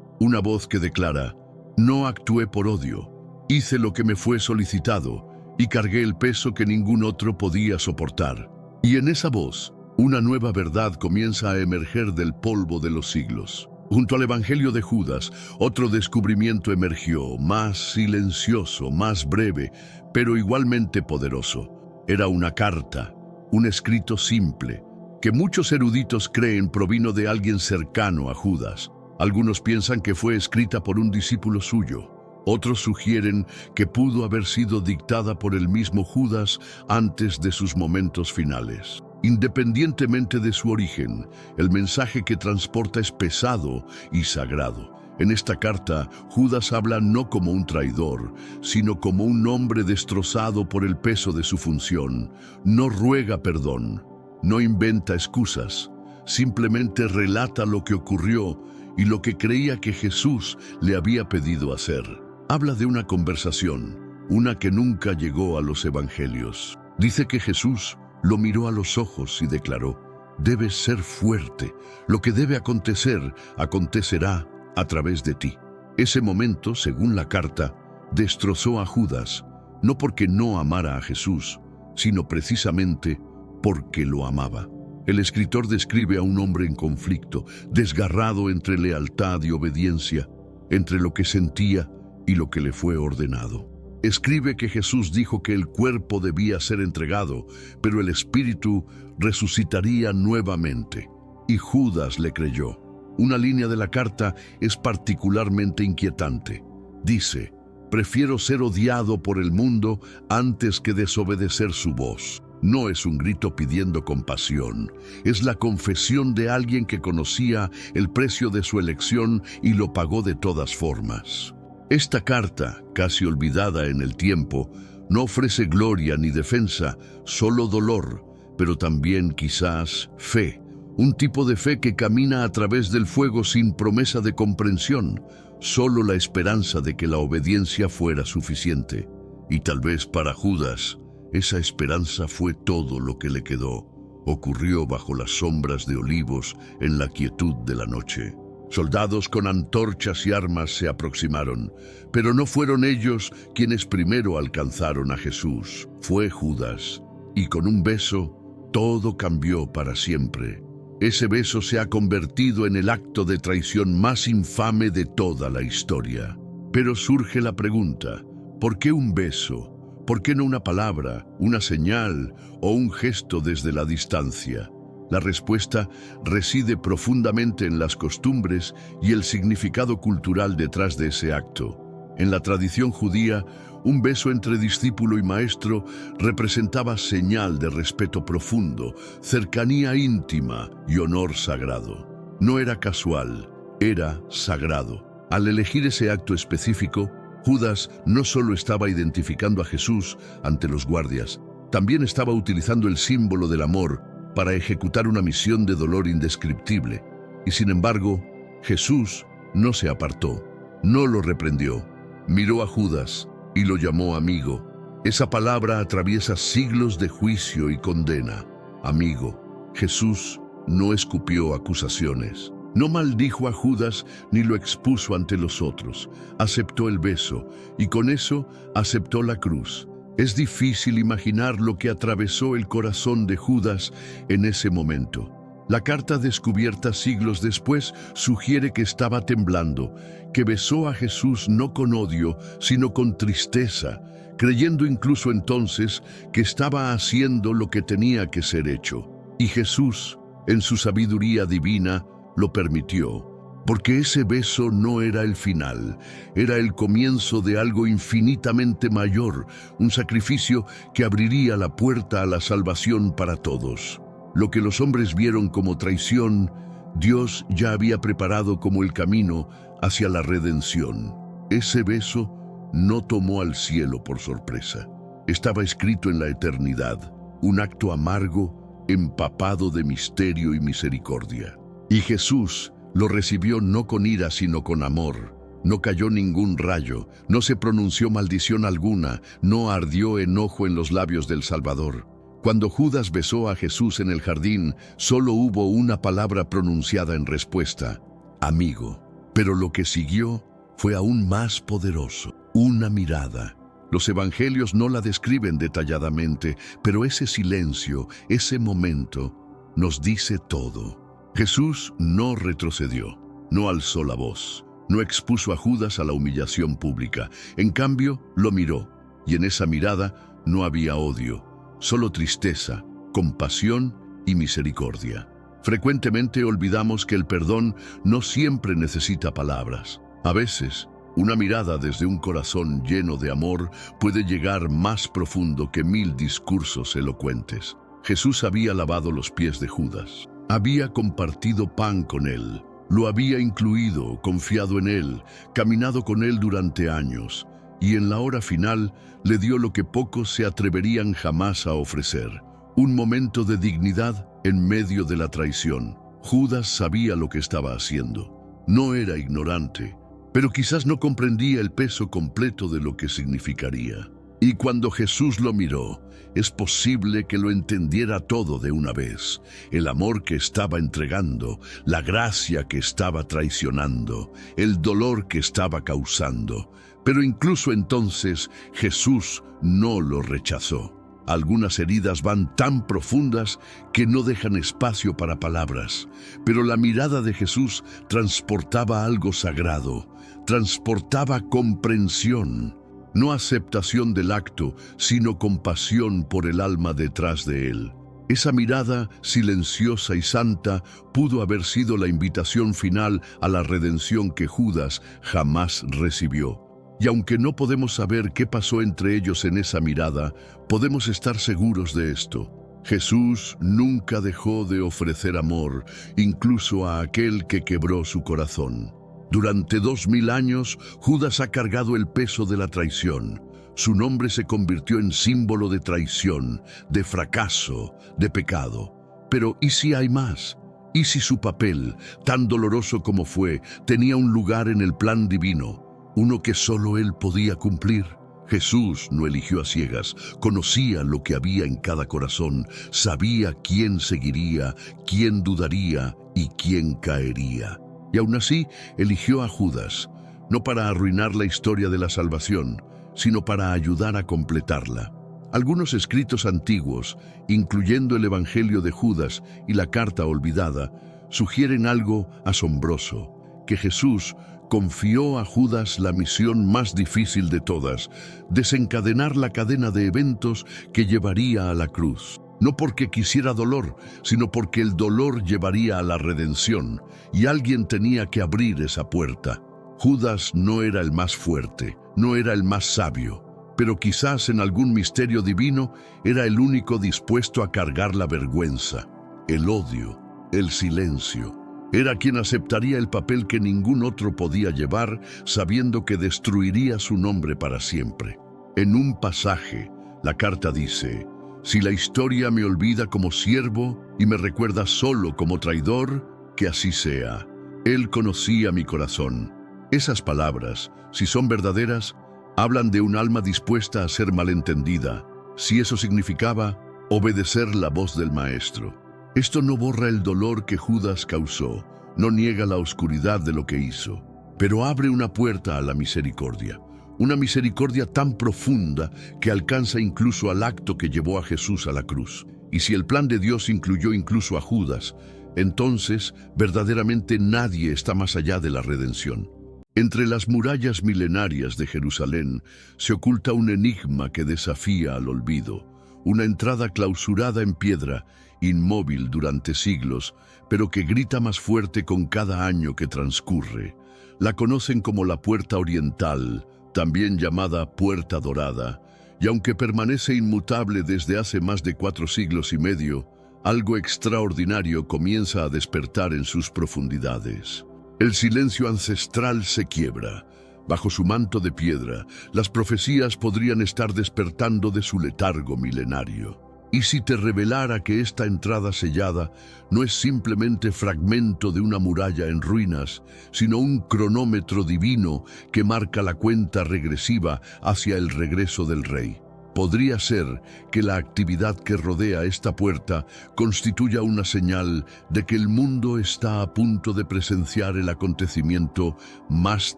que declara: «No actué por odio, hice lo que me fue solicitado y cargué el peso que ningún otro podía soportar». Y en esa voz, una nueva verdad comienza a emerger del polvo de los siglos. Junto al Evangelio de Judas, otro descubrimiento emergió, más silencioso, más breve, pero igualmente poderoso. Era una carta, un escrito simple, que muchos eruditos creen provino de alguien cercano a Judas. Algunos piensan que fue escrita por un discípulo suyo. Otros sugieren que pudo haber sido dictada por el mismo Judas antes de sus momentos finales. Independientemente de su origen, el mensaje que transporta es pesado y sagrado. En esta carta, Judas habla no como un traidor, sino como un hombre destrozado por el peso de su función. No ruega perdón, no inventa excusas, simplemente relata lo que ocurrió y lo que creía que Jesús le había pedido hacer. Habla de una conversación, una que nunca llegó a los evangelios. Dice que Jesús lo miró a los ojos y declaró: «Debes ser fuerte, lo que debe acontecer, acontecerá a través de ti». Ese momento, según la carta, destrozó a Judas, no porque no amara a Jesús, sino precisamente porque lo amaba. El escritor describe a un hombre en conflicto, desgarrado entre lealtad y obediencia, entre lo que sentía y lo que le fue ordenado. Escribe que Jesús dijo que el cuerpo debía ser entregado, pero el espíritu resucitaría nuevamente. Y Judas le creyó. Una línea de la carta es particularmente inquietante. Dice: prefiero ser odiado por el mundo antes que desobedecer su voz. No es un grito pidiendo compasión, es la confesión de alguien que conocía el precio de su elección y lo pagó de todas formas. Esta carta, casi olvidada en el tiempo, no ofrece gloria ni defensa, solo dolor, pero también quizás fe. Un tipo de fe que camina a través del fuego sin promesa de comprensión, solo la esperanza de que la obediencia fuera suficiente. Y tal vez para Judas, esa esperanza fue todo lo que le quedó. Ocurrió bajo las sombras de olivos en la quietud de la noche. Soldados con antorchas y armas se aproximaron, pero no fueron ellos quienes primero alcanzaron a Jesús. Fue Judas, y con un beso, todo cambió para siempre. Ese beso se ha convertido en el acto de traición más infame de toda la historia. Pero surge la pregunta: ¿por qué un beso? ¿Por qué no una palabra, una señal o un gesto desde la distancia? La respuesta reside profundamente en las costumbres y el significado cultural detrás de ese acto. En la tradición judía, un beso entre discípulo y maestro representaba señal de respeto profundo, cercanía íntima y honor sagrado. No era casual, era sagrado. Al elegir ese acto específico, Judas no solo estaba identificando a Jesús ante los guardias, también estaba utilizando el símbolo del amor para ejecutar una misión de dolor indescriptible. Y sin embargo, Jesús no se apartó, no lo reprendió. Miró a Judas y lo llamó amigo. Esa palabra atraviesa siglos de juicio y condena. Amigo. Jesús no escupió acusaciones. No maldijo a Judas ni lo expuso ante los otros. Aceptó el beso y con eso aceptó la cruz. Es difícil imaginar lo que atravesó el corazón de Judas en ese momento. La carta descubierta siglos después sugiere que estaba temblando, que besó a Jesús no con odio, sino con tristeza, creyendo incluso entonces que estaba haciendo lo que tenía que ser hecho. Y Jesús, en su sabiduría divina, lo permitió, porque ese beso no era el final, era el comienzo de algo infinitamente mayor, un sacrificio que abriría la puerta a la salvación para todos. Lo que los hombres vieron como traición, Dios ya había preparado como el camino hacia la redención. Ese beso no tomó al cielo por sorpresa. Estaba escrito en la eternidad, un acto amargo, empapado de misterio y misericordia. Y Jesús lo recibió no con ira, sino con amor. No cayó ningún rayo, no se pronunció maldición alguna, no ardió enojo en los labios del Salvador. Cuando Judas besó a Jesús en el jardín, solo hubo una palabra pronunciada en respuesta: amigo. Pero lo que siguió fue aún más poderoso: una mirada. Los evangelios no la describen detalladamente, pero ese silencio, ese momento, nos dice todo. Jesús no retrocedió, no alzó la voz, no expuso a Judas a la humillación pública. En cambio, lo miró, y en esa mirada no había odio, solo tristeza, compasión y misericordia. Frecuentemente olvidamos que el perdón no siempre necesita palabras. A veces, una mirada desde un corazón lleno de amor puede llegar más profundo que 1000 discursos elocuentes. Jesús había lavado los pies de Judas. Había compartido pan con él, lo había incluido, confiado en él, caminado con él durante años, y en la hora final le dio lo que pocos se atreverían jamás a ofrecer: un momento de dignidad en medio de la traición. Judas sabía lo que estaba haciendo. No era ignorante, pero quizás no comprendía el peso completo de lo que significaría. Y cuando Jesús lo miró, es posible que lo entendiera todo de una vez: el amor que estaba entregando, la gracia que estaba traicionando, el dolor que estaba causando. Pero incluso entonces Jesús no lo rechazó. Algunas heridas van tan profundas que no dejan espacio para palabras, pero la mirada de Jesús transportaba algo sagrado, transportaba comprensión. No aceptación del acto, sino compasión por el alma detrás de él. Esa mirada silenciosa y santa pudo haber sido la invitación final a la redención que Judas jamás recibió. Y aunque no podemos saber qué pasó entre ellos en esa mirada, podemos estar seguros de esto: Jesús nunca dejó de ofrecer amor, incluso a aquel que quebró su corazón. Durante 2000 años, Judas ha cargado el peso de la traición. Su nombre se convirtió en símbolo de traición, de fracaso, de pecado. Pero ¿y si hay más? ¿Y si su papel, tan doloroso como fue, tenía un lugar en el plan divino, uno que solo él podía cumplir? Jesús no eligió a ciegas, conocía lo que había en cada corazón, sabía quién seguiría, quién dudaría y quién caería. Y aún así, eligió a Judas, no para arruinar la historia de la salvación, sino para ayudar a completarla. Algunos escritos antiguos, incluyendo el Evangelio de Judas y la Carta Olvidada, sugieren algo asombroso: que Jesús confió a Judas la misión más difícil de todas: desencadenar la cadena de eventos que llevaría a la cruz. No porque quisiera dolor, sino porque el dolor llevaría a la redención, y alguien tenía que abrir esa puerta. Judas no era el más fuerte, no era el más sabio, pero quizás en algún misterio divino era el único dispuesto a cargar la vergüenza, el odio, el silencio. Era quien aceptaría el papel que ningún otro podía llevar, sabiendo que destruiría su nombre para siempre. En un pasaje, la carta dice: «Si la historia me olvida como siervo y me recuerda solo como traidor, que así sea. Él conocía mi corazón». Esas palabras, si son verdaderas, hablan de un alma dispuesta a ser malentendida, si eso significaba obedecer la voz del Maestro. Esto no borra el dolor que Judas causó, no niega la oscuridad de lo que hizo, pero abre una puerta a la misericordia. Una misericordia tan profunda que alcanza incluso al acto que llevó a Jesús a la cruz. Y si el plan de Dios incluyó incluso a Judas, entonces verdaderamente nadie está más allá de la redención. Entre las murallas milenarias de Jerusalén se oculta un enigma que desafía al olvido, una entrada clausurada en piedra, inmóvil durante siglos, pero que grita más fuerte con cada año que transcurre. La conocen como la Puerta Oriental, también llamada Puerta Dorada, y aunque permanece inmutable desde hace más de 4 siglos y medio, algo extraordinario comienza a despertar en sus profundidades. El silencio ancestral se quiebra. Bajo su manto de piedra, las profecías podrían estar despertando de su letargo milenario. ¿Y si te revelara que esta entrada sellada no es simplemente fragmento de una muralla en ruinas, sino un cronómetro divino que marca la cuenta regresiva hacia el regreso del Rey? Podría ser que la actividad que rodea esta puerta constituya una señal de que el mundo está a punto de presenciar el acontecimiento más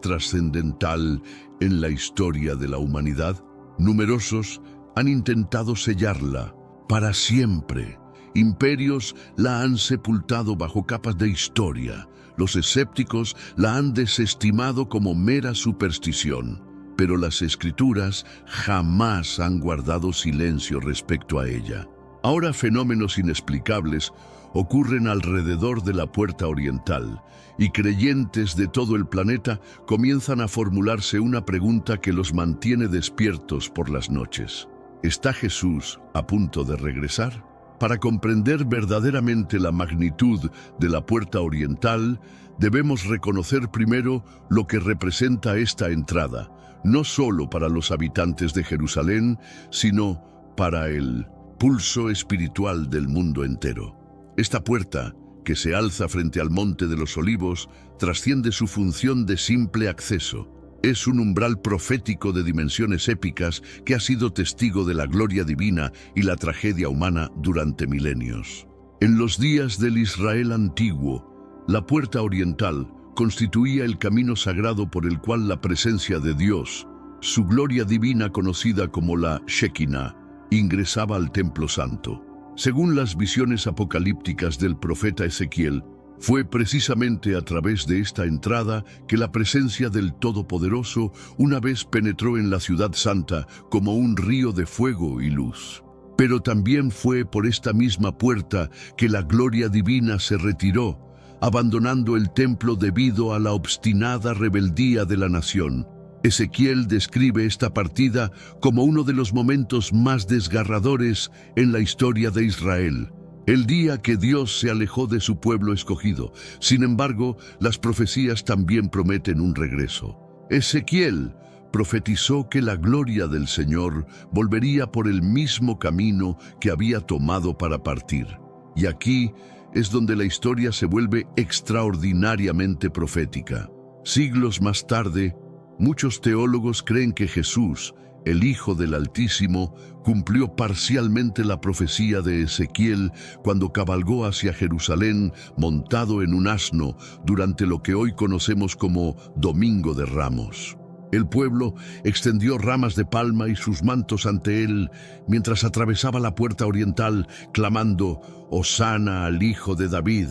trascendental en la historia de la humanidad. Numerosos han intentado sellarla para siempre. Imperios la han sepultado bajo capas de historia. Los escépticos la han desestimado como mera superstición. Pero las Escrituras jamás han guardado silencio respecto a ella. Ahora fenómenos inexplicables ocurren alrededor de la Puerta Oriental, y creyentes de todo el planeta comienzan a formularse una pregunta que los mantiene despiertos por las noches. ¿Está Jesús a punto de regresar? Para comprender verdaderamente la magnitud de la Puerta Oriental, debemos reconocer primero lo que representa esta entrada, no solo para los habitantes de Jerusalén, sino para el pulso espiritual del mundo entero. Esta puerta, que se alza frente al Monte de los Olivos, trasciende su función de simple acceso. Es un umbral profético de dimensiones épicas que ha sido testigo de la gloria divina y la tragedia humana durante milenios. En los días del Israel antiguo, la Puerta Oriental constituía el camino sagrado por el cual la presencia de Dios, su gloria divina conocida como la Shekinah, ingresaba al Templo Santo. Según las visiones apocalípticas del profeta Ezequiel, fue precisamente a través de esta entrada que la presencia del Todopoderoso una vez penetró en la Ciudad Santa como un río de fuego y luz. Pero también fue por esta misma puerta que la gloria divina se retiró, abandonando el templo debido a la obstinada rebeldía de la nación. Ezequiel describe esta partida como uno de los momentos más desgarradores en la historia de Israel, el día que Dios se alejó de su pueblo escogido. Sin embargo, las profecías también prometen un regreso. Ezequiel profetizó que la gloria del Señor volvería por el mismo camino que había tomado para partir. Y aquí es donde la historia se vuelve extraordinariamente profética. Siglos más tarde, muchos teólogos creen que Jesús, el Hijo del Altísimo, cumplió parcialmente la profecía de Ezequiel cuando cabalgó hacia Jerusalén montado en un asno durante lo que hoy conocemos como Domingo de Ramos. El pueblo extendió ramas de palma y sus mantos ante él mientras atravesaba la puerta oriental, clamando: «Hosana al Hijo de David,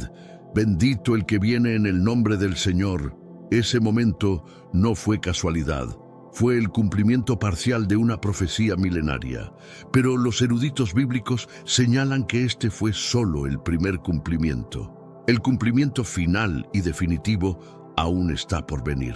bendito el que viene en el nombre del Señor». Ese momento no fue casualidad, fue el cumplimiento parcial de una profecía milenaria. Pero los eruditos bíblicos señalan que este fue solo el primer cumplimiento. El cumplimiento final y definitivo aún está por venir.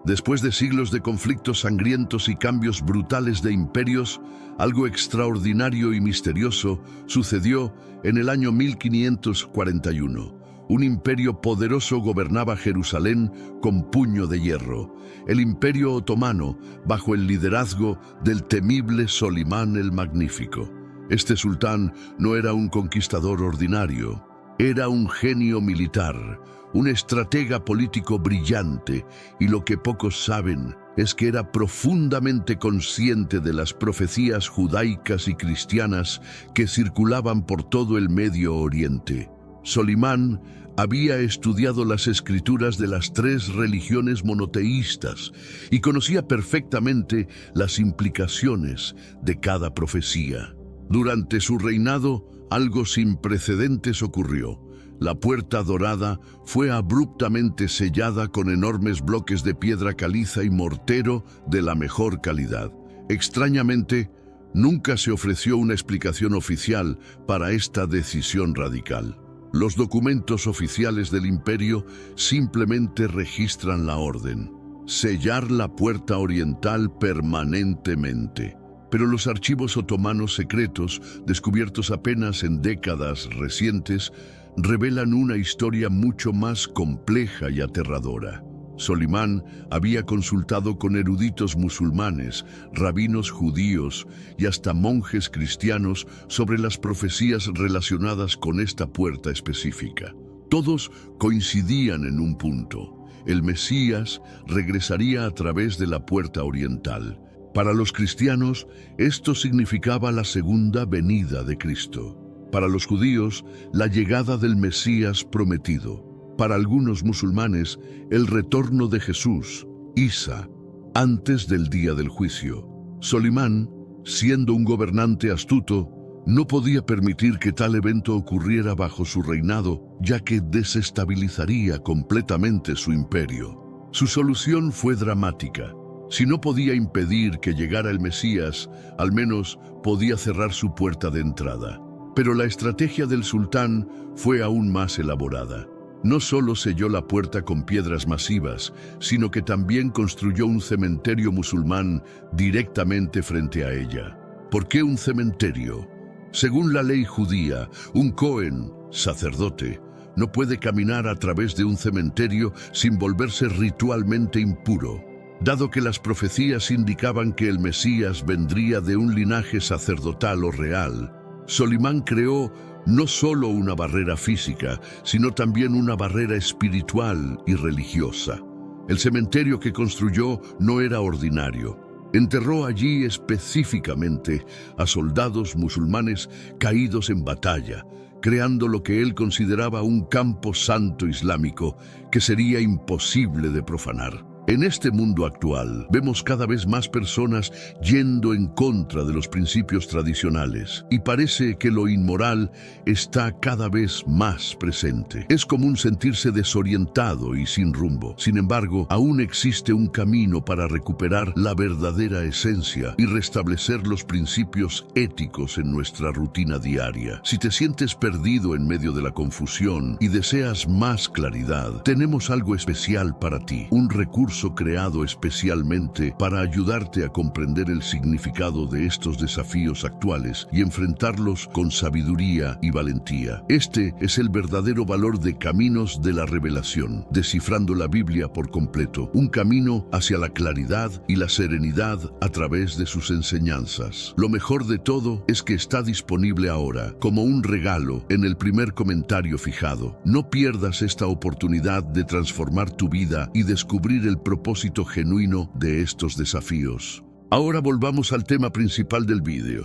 Después de siglos de conflictos sangrientos y cambios brutales de imperios, algo extraordinario y misterioso sucedió en el año 1541. Un imperio poderoso gobernaba Jerusalén con puño de hierro. El Imperio Otomano, bajo el liderazgo del temible Solimán el Magnífico. Este sultán no era un conquistador ordinario, era un genio militar, un estratega político brillante, y lo que pocos saben es que era profundamente consciente de las profecías judaicas y cristianas que circulaban por todo el Medio Oriente. Solimán había estudiado las escrituras de las tres religiones monoteístas y conocía perfectamente las implicaciones de cada profecía. Durante su reinado, algo sin precedentes ocurrió. La puerta dorada fue abruptamente sellada con enormes bloques de piedra caliza y mortero de la mejor calidad. Extrañamente, nunca se ofreció una explicación oficial para esta decisión radical. Los documentos oficiales del imperio simplemente registran la orden: sellar la puerta oriental permanentemente. Pero los archivos otomanos secretos, descubiertos apenas en décadas recientes, revelan una historia mucho más compleja y aterradora. Solimán había consultado con eruditos musulmanes, rabinos judíos y hasta monjes cristianos sobre las profecías relacionadas con esta puerta específica. Todos coincidían en un punto: el Mesías regresaría a través de la puerta oriental. Para los cristianos, esto significaba la segunda venida de Cristo. Para los judíos, la llegada del Mesías prometido. Para algunos musulmanes, el retorno de Jesús, Isa, antes del día del juicio. Solimán, siendo un gobernante astuto, no podía permitir que tal evento ocurriera bajo su reinado, ya que desestabilizaría completamente su imperio. Su solución fue dramática. Si no podía impedir que llegara el Mesías, al menos podía cerrar su puerta de entrada. Pero la estrategia del sultán fue aún más elaborada. No solo selló la puerta con piedras masivas, sino que también construyó un cementerio musulmán directamente frente a ella. ¿Por qué un cementerio? Según la ley judía, un Cohen, sacerdote, no puede caminar a través de un cementerio sin volverse ritualmente impuro. Dado que las profecías indicaban que el Mesías vendría de un linaje sacerdotal o real, Solimán creó no solo una barrera física, sino también una barrera espiritual y religiosa. El cementerio que construyó no era ordinario. Enterró allí específicamente a soldados musulmanes caídos en batalla, creando lo que él consideraba un campo santo islámico que sería imposible de profanar. En este mundo actual, vemos cada vez más personas yendo en contra de los principios tradicionales y parece que lo inmoral está cada vez más presente. Es común sentirse desorientado y sin rumbo. Sin embargo, aún existe un camino para recuperar la verdadera esencia y restablecer los principios éticos en nuestra rutina diaria. Si te sientes perdido en medio de la confusión y deseas más claridad, tenemos algo especial para ti, un recurso creado especialmente para ayudarte a comprender el significado de estos desafíos actuales y enfrentarlos con sabiduría y valentía. Este es el verdadero valor de Caminos de la Revelación, descifrando la Biblia por completo, un camino hacia la claridad y la serenidad a través de sus enseñanzas. Lo mejor de todo es que está disponible ahora, como un regalo, en el primer comentario fijado. No pierdas esta oportunidad de transformar tu vida y descubrir el propósito genuino de estos desafíos. Ahora volvamos al tema principal del vídeo.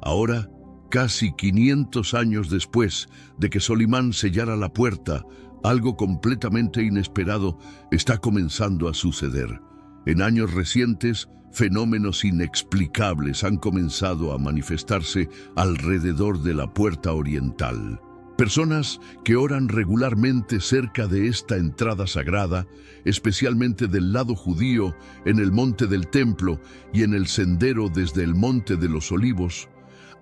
Ahora, casi 500 años después de que Solimán sellara la puerta, algo completamente inesperado está comenzando a suceder. En años recientes, fenómenos inexplicables han comenzado a manifestarse alrededor de la puerta oriental. Personas que oran regularmente cerca de esta entrada sagrada, especialmente del lado judío, en el monte del templo y en el sendero desde el monte de los Olivos,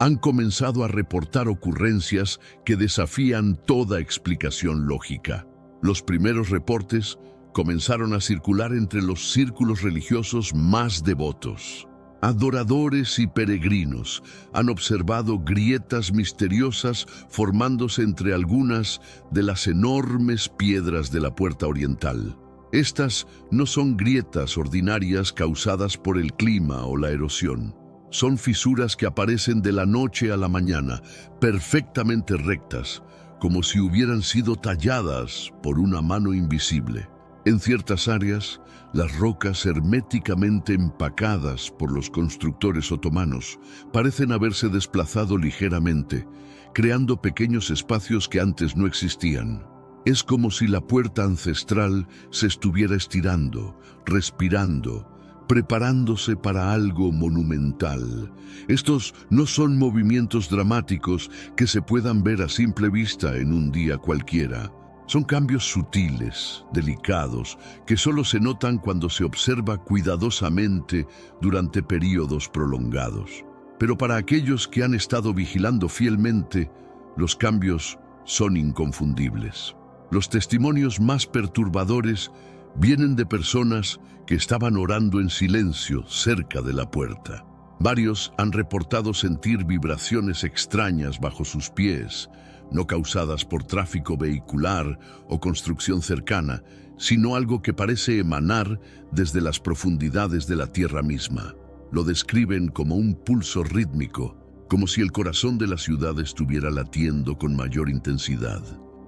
han comenzado a reportar ocurrencias que desafían toda explicación lógica. Los primeros reportes comenzaron a circular entre los círculos religiosos más devotos. Adoradores y peregrinos han observado grietas misteriosas formándose entre algunas de las enormes piedras de la puerta oriental. Estas no son grietas ordinarias causadas por el clima o la erosión. Son fisuras que aparecen de la noche a la mañana, perfectamente rectas, como si hubieran sido talladas por una mano invisible. En ciertas áreas, las rocas herméticamente empacadas por los constructores otomanos parecen haberse desplazado ligeramente, creando pequeños espacios que antes no existían. Es como si la puerta ancestral se estuviera estirando, respirando, preparándose para algo monumental. Estos no son movimientos dramáticos que se puedan ver a simple vista en un día cualquiera. Son cambios sutiles, delicados, que solo se notan cuando se observa cuidadosamente durante períodos prolongados. Pero para aquellos que han estado vigilando fielmente, los cambios son inconfundibles. Los testimonios más perturbadores vienen de personas que estaban orando en silencio cerca de la puerta. Varios han reportado sentir vibraciones extrañas bajo sus pies, no causadas por tráfico vehicular o construcción cercana, sino algo que parece emanar desde las profundidades de la tierra misma. Lo describen como un pulso rítmico, como si el corazón de la ciudad estuviera latiendo con mayor intensidad.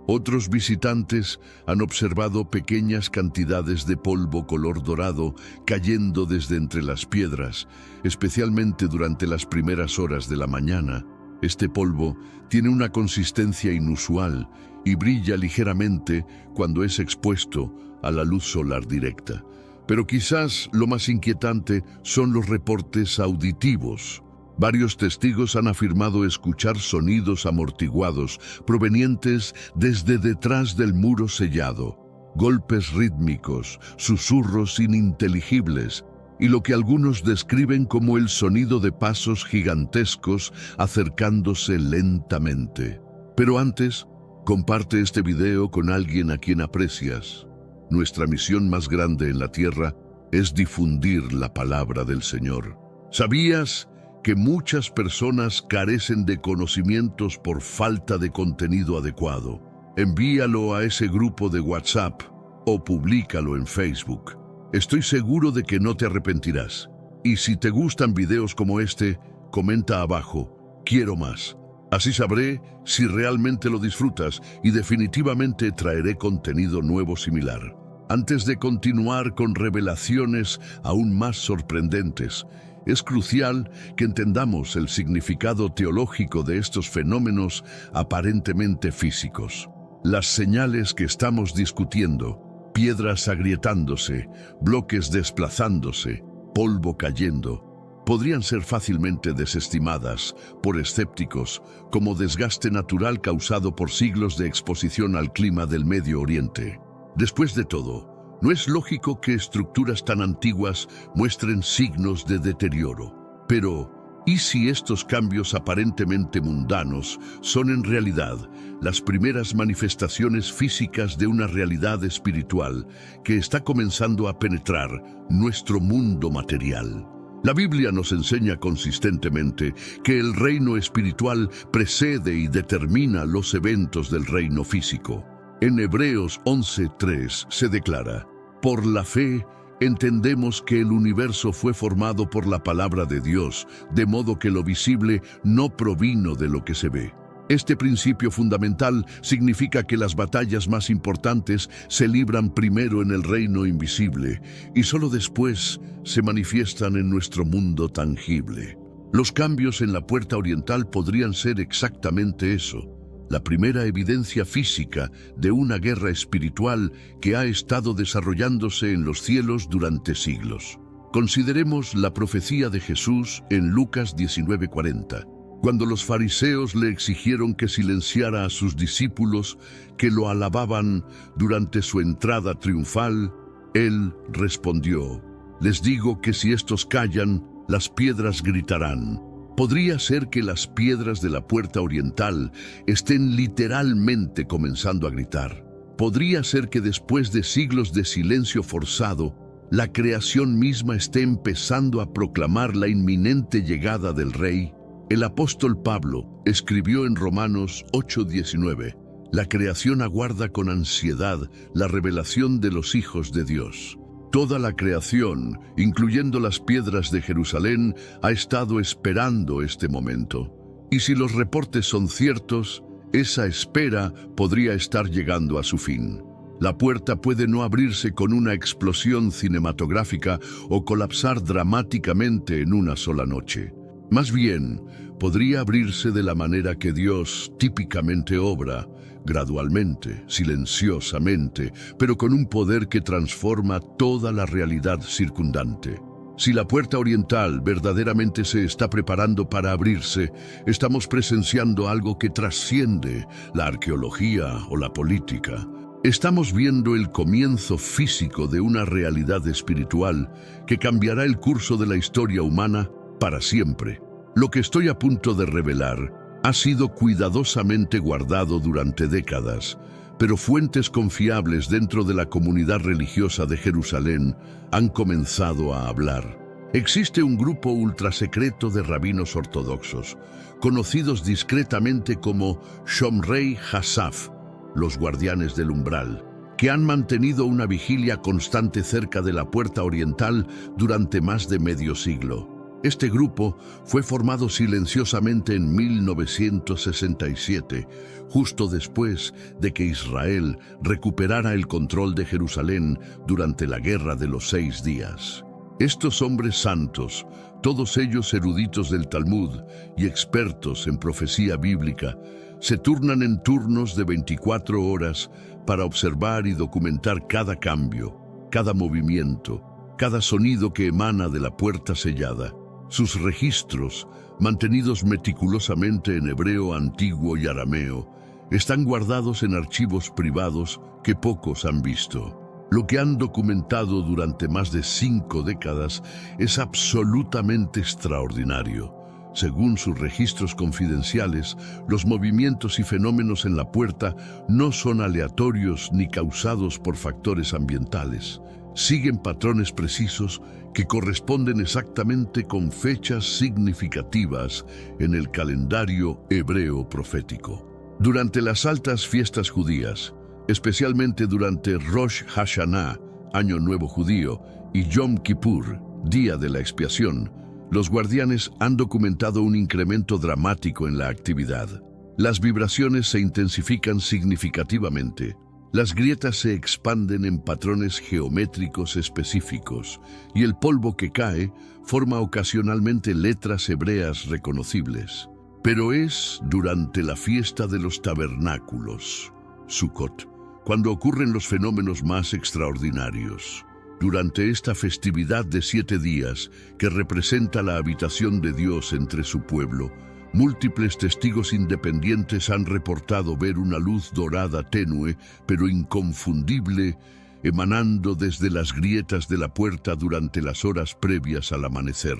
Otros visitantes han observado pequeñas cantidades de polvo color dorado cayendo desde entre las piedras, especialmente durante las primeras horas de la mañana. Este polvo tiene una consistencia inusual y brilla ligeramente cuando es expuesto a la luz solar directa. Pero quizás lo más inquietante son los reportes auditivos. Varios testigos han afirmado escuchar sonidos amortiguados provenientes desde detrás del muro sellado, golpes rítmicos, susurros ininteligibles, y lo que algunos describen como el sonido de pasos gigantescos acercándose lentamente. Pero antes, comparte este video con alguien a quien aprecias. Nuestra misión más grande en la tierra es difundir la palabra del Señor. ¿Sabías que muchas personas carecen de conocimientos por falta de contenido adecuado? Envíalo a ese grupo de WhatsApp o públicalo en Facebook. Estoy seguro de que no te arrepentirás. Y si te gustan videos como este, comenta abajo, quiero más. Así sabré si realmente lo disfrutas y definitivamente traeré contenido nuevo similar. Antes de continuar con revelaciones aún más sorprendentes, es crucial que entendamos el significado teológico de estos fenómenos aparentemente físicos. Las señales que estamos discutiendo, piedras agrietándose, bloques desplazándose, polvo cayendo, podrían ser fácilmente desestimadas por escépticos como desgaste natural causado por siglos de exposición al clima del Medio Oriente. Después de todo, no es lógico que estructuras tan antiguas muestren signos de deterioro. Pero, ¿y si estos cambios aparentemente mundanos son en realidad las primeras manifestaciones físicas de una realidad espiritual que está comenzando a penetrar nuestro mundo material? La Biblia nos enseña consistentemente que el reino espiritual precede y determina los eventos del reino físico. En Hebreos 11:3 se declara: por la fe entendemos que el universo fue formado por la palabra de Dios, de modo que lo visible no provino de lo que se ve. Este principio fundamental significa que las batallas más importantes se libran primero en el reino invisible y solo después se manifiestan en nuestro mundo tangible. Los cambios en la puerta oriental podrían ser exactamente eso, la primera evidencia física de una guerra espiritual que ha estado desarrollándose en los cielos durante siglos. Consideremos la profecía de Jesús en Lucas 19:40. Cuando los fariseos le exigieron que silenciara a sus discípulos que lo alababan durante su entrada triunfal, él respondió: les digo que si estos callan, las piedras gritarán. Podría ser que las piedras de la puerta oriental estén literalmente comenzando a gritar. Podría ser que después de siglos de silencio forzado, la creación misma esté empezando a proclamar la inminente llegada del Rey. El apóstol Pablo escribió en Romanos 8:19, la creación aguarda con ansiedad la revelación de los hijos de Dios. Toda la creación, incluyendo las piedras de Jerusalén, ha estado esperando este momento. Y si los reportes son ciertos, esa espera podría estar llegando a su fin. La puerta puede no abrirse con una explosión cinematográfica o colapsar dramáticamente en una sola noche. Más bien, podría abrirse de la manera que Dios típicamente obra, gradualmente, silenciosamente, pero con un poder que transforma toda la realidad circundante. Si la puerta oriental verdaderamente se está preparando para abrirse, estamos presenciando algo que trasciende la arqueología o la política. Estamos viendo el comienzo físico de una realidad espiritual que cambiará el curso de la historia humana para siempre. Lo que estoy a punto de revelar ha sido cuidadosamente guardado durante décadas, pero fuentes confiables dentro de la comunidad religiosa de Jerusalén han comenzado a hablar. Existe un grupo ultrasecreto de rabinos ortodoxos, conocidos discretamente como Shomrei Hassaf, los guardianes del umbral, que han mantenido una vigilia constante cerca de la puerta oriental durante más de medio siglo. Este grupo fue formado silenciosamente en 1967, justo después de que Israel recuperara el control de Jerusalén durante la Guerra de los 6 días. Estos hombres santos, todos ellos eruditos del Talmud y expertos en profecía bíblica, se turnan en turnos de 24 horas para observar y documentar cada cambio, cada movimiento, cada sonido que emana de la puerta sellada. Sus registros, mantenidos meticulosamente en hebreo antiguo y arameo, están guardados en archivos privados que pocos han visto. Lo que han documentado durante más de 5 décadas es absolutamente extraordinario. Según sus registros confidenciales, los movimientos y fenómenos en la puerta no son aleatorios ni causados por factores ambientales. Siguen patrones precisos que corresponden exactamente con fechas significativas en el calendario hebreo profético. Durante las altas fiestas judías, especialmente durante Rosh Hashanah, Año Nuevo Judío, y Yom Kippur, Día de la Expiación, los guardianes han documentado un incremento dramático en la actividad. Las vibraciones se intensifican significativamente. Las grietas se expanden en patrones geométricos específicos y el polvo que cae forma ocasionalmente letras hebreas reconocibles. Pero es durante la fiesta de los tabernáculos, Sukkot, cuando ocurren los fenómenos más extraordinarios. Durante esta festividad de 7 días, que representa la habitación de Dios entre su pueblo, múltiples testigos independientes han reportado ver una luz dorada tenue, pero inconfundible, emanando desde las grietas de la puerta durante las horas previas al amanecer.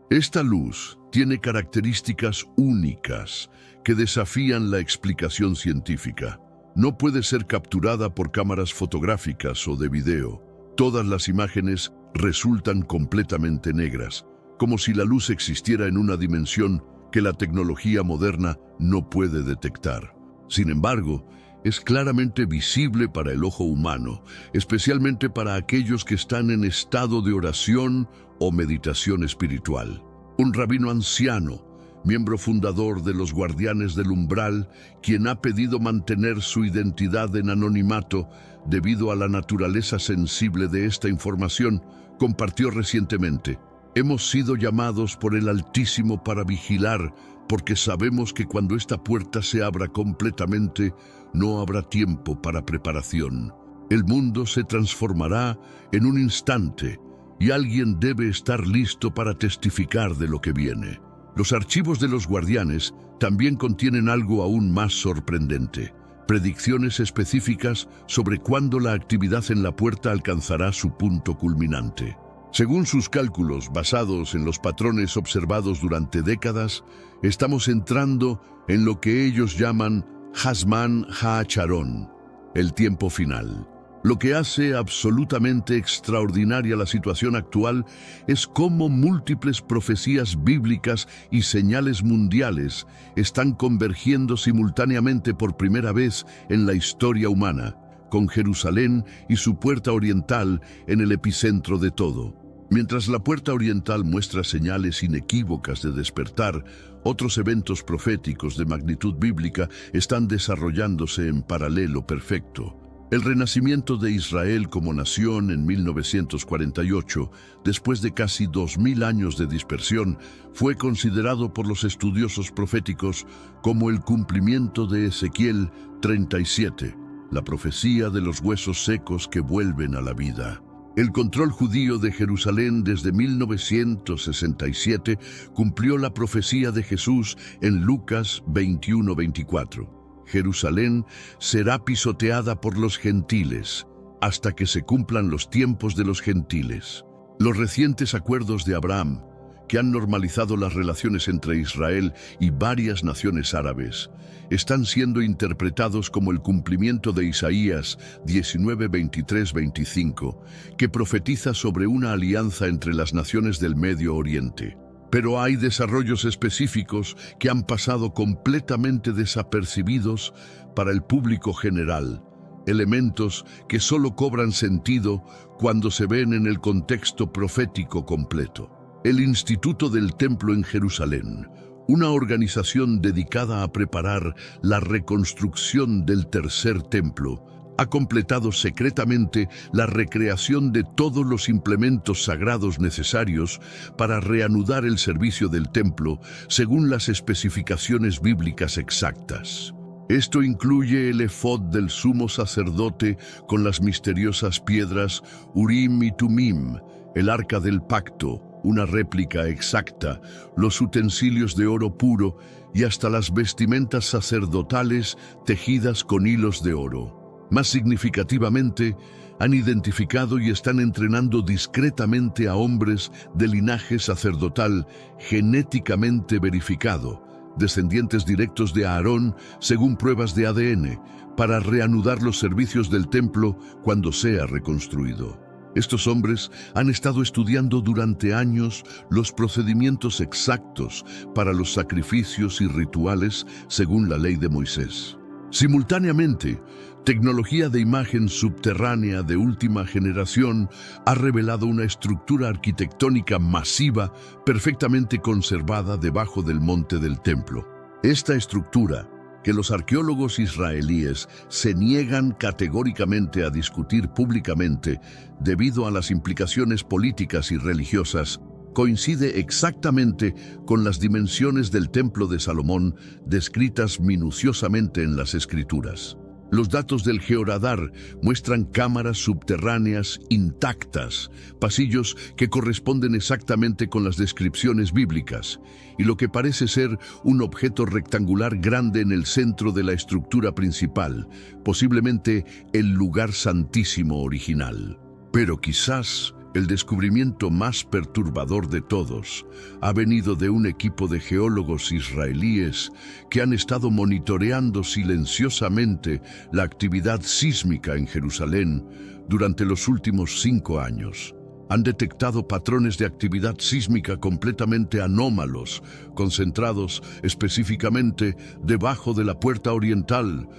Esta luz tiene características únicas que desafían la explicación científica. No puede ser capturada por cámaras fotográficas o de video. Todas las imágenes resultan completamente negras, como si la luz existiera en una dimensión que la tecnología moderna no puede detectar. Sin embargo, es claramente visible para el ojo humano, especialmente para aquellos que están en estado de oración o meditación espiritual. Un rabino anciano, miembro fundador de los Guardianes del Umbral, quien ha pedido mantener su identidad en anonimato debido a la naturaleza sensible de esta información, compartió recientemente: hemos sido llamados por el Altísimo para vigilar, porque sabemos que cuando esta puerta se abra completamente, no habrá tiempo para preparación. El mundo se transformará en un instante y alguien debe estar listo para testificar de lo que viene. Los archivos de los guardianes también contienen algo aún más sorprendente: predicciones específicas sobre cuándo la actividad en la puerta alcanzará su punto culminante. Según sus cálculos basados en los patrones observados durante décadas, estamos entrando en lo que ellos llaman Hazman HaCharon, el tiempo final. Lo que hace absolutamente extraordinaria la situación actual es cómo múltiples profecías bíblicas y señales mundiales están convergiendo simultáneamente por primera vez en la historia humana, con Jerusalén y su puerta oriental en el epicentro de todo. Mientras la puerta oriental muestra señales inequívocas de despertar, otros eventos proféticos de magnitud bíblica están desarrollándose en paralelo perfecto. El renacimiento de Israel como nación en 1948, después de casi 2000 años de dispersión, fue considerado por los estudiosos proféticos como el cumplimiento de Ezequiel 37, la profecía de los huesos secos que vuelven a la vida. El control judío de Jerusalén desde 1967 cumplió la profecía de Jesús en Lucas 21:24. Jerusalén será pisoteada por los gentiles hasta que se cumplan los tiempos de los gentiles. Los recientes acuerdos de Abraham, que han normalizado las relaciones entre Israel y varias naciones árabes, están siendo interpretados como el cumplimiento de Isaías 19:23-25, que profetiza sobre una alianza entre las naciones del Medio Oriente. Pero hay desarrollos específicos que han pasado completamente desapercibidos para el público general, elementos que solo cobran sentido cuando se ven en el contexto profético completo. El Instituto del Templo en Jerusalén, una organización dedicada a preparar la reconstrucción del tercer templo, ha completado secretamente la recreación de todos los implementos sagrados necesarios para reanudar el servicio del templo según las especificaciones bíblicas exactas. Esto incluye el efod del sumo sacerdote con las misteriosas piedras Urim y Tumim, el arca del pacto, una réplica exacta, los utensilios de oro puro y hasta las vestimentas sacerdotales tejidas con hilos de oro. Más significativamente, han identificado y están entrenando discretamente a hombres de linaje sacerdotal genéticamente verificado, descendientes directos de Aarón según pruebas de ADN, para reanudar los servicios del templo cuando sea reconstruido. Estos hombres han estado estudiando durante años los procedimientos exactos para los sacrificios y rituales según la ley de Moisés. Simultáneamente, tecnología de imagen subterránea de última generación ha revelado una estructura arquitectónica masiva perfectamente conservada debajo del monte del templo. Esta estructura, que los arqueólogos israelíes se niegan categóricamente a discutir públicamente debido a las implicaciones políticas y religiosas, coincide exactamente con las dimensiones del Templo de Salomón descritas minuciosamente en las Escrituras. Los datos del georadar muestran cámaras subterráneas intactas, pasillos que corresponden exactamente con las descripciones bíblicas, y lo que parece ser un objeto rectangular grande en el centro de la estructura principal, posiblemente el lugar santísimo original. Pero quizás el descubrimiento más perturbador de todos ha venido de un equipo de geólogos israelíes que han estado monitoreando silenciosamente la actividad sísmica en Jerusalén durante los últimos 5 años. Han detectado patrones de actividad sísmica completamente anómalos, concentrados específicamente debajo de la puerta oriental.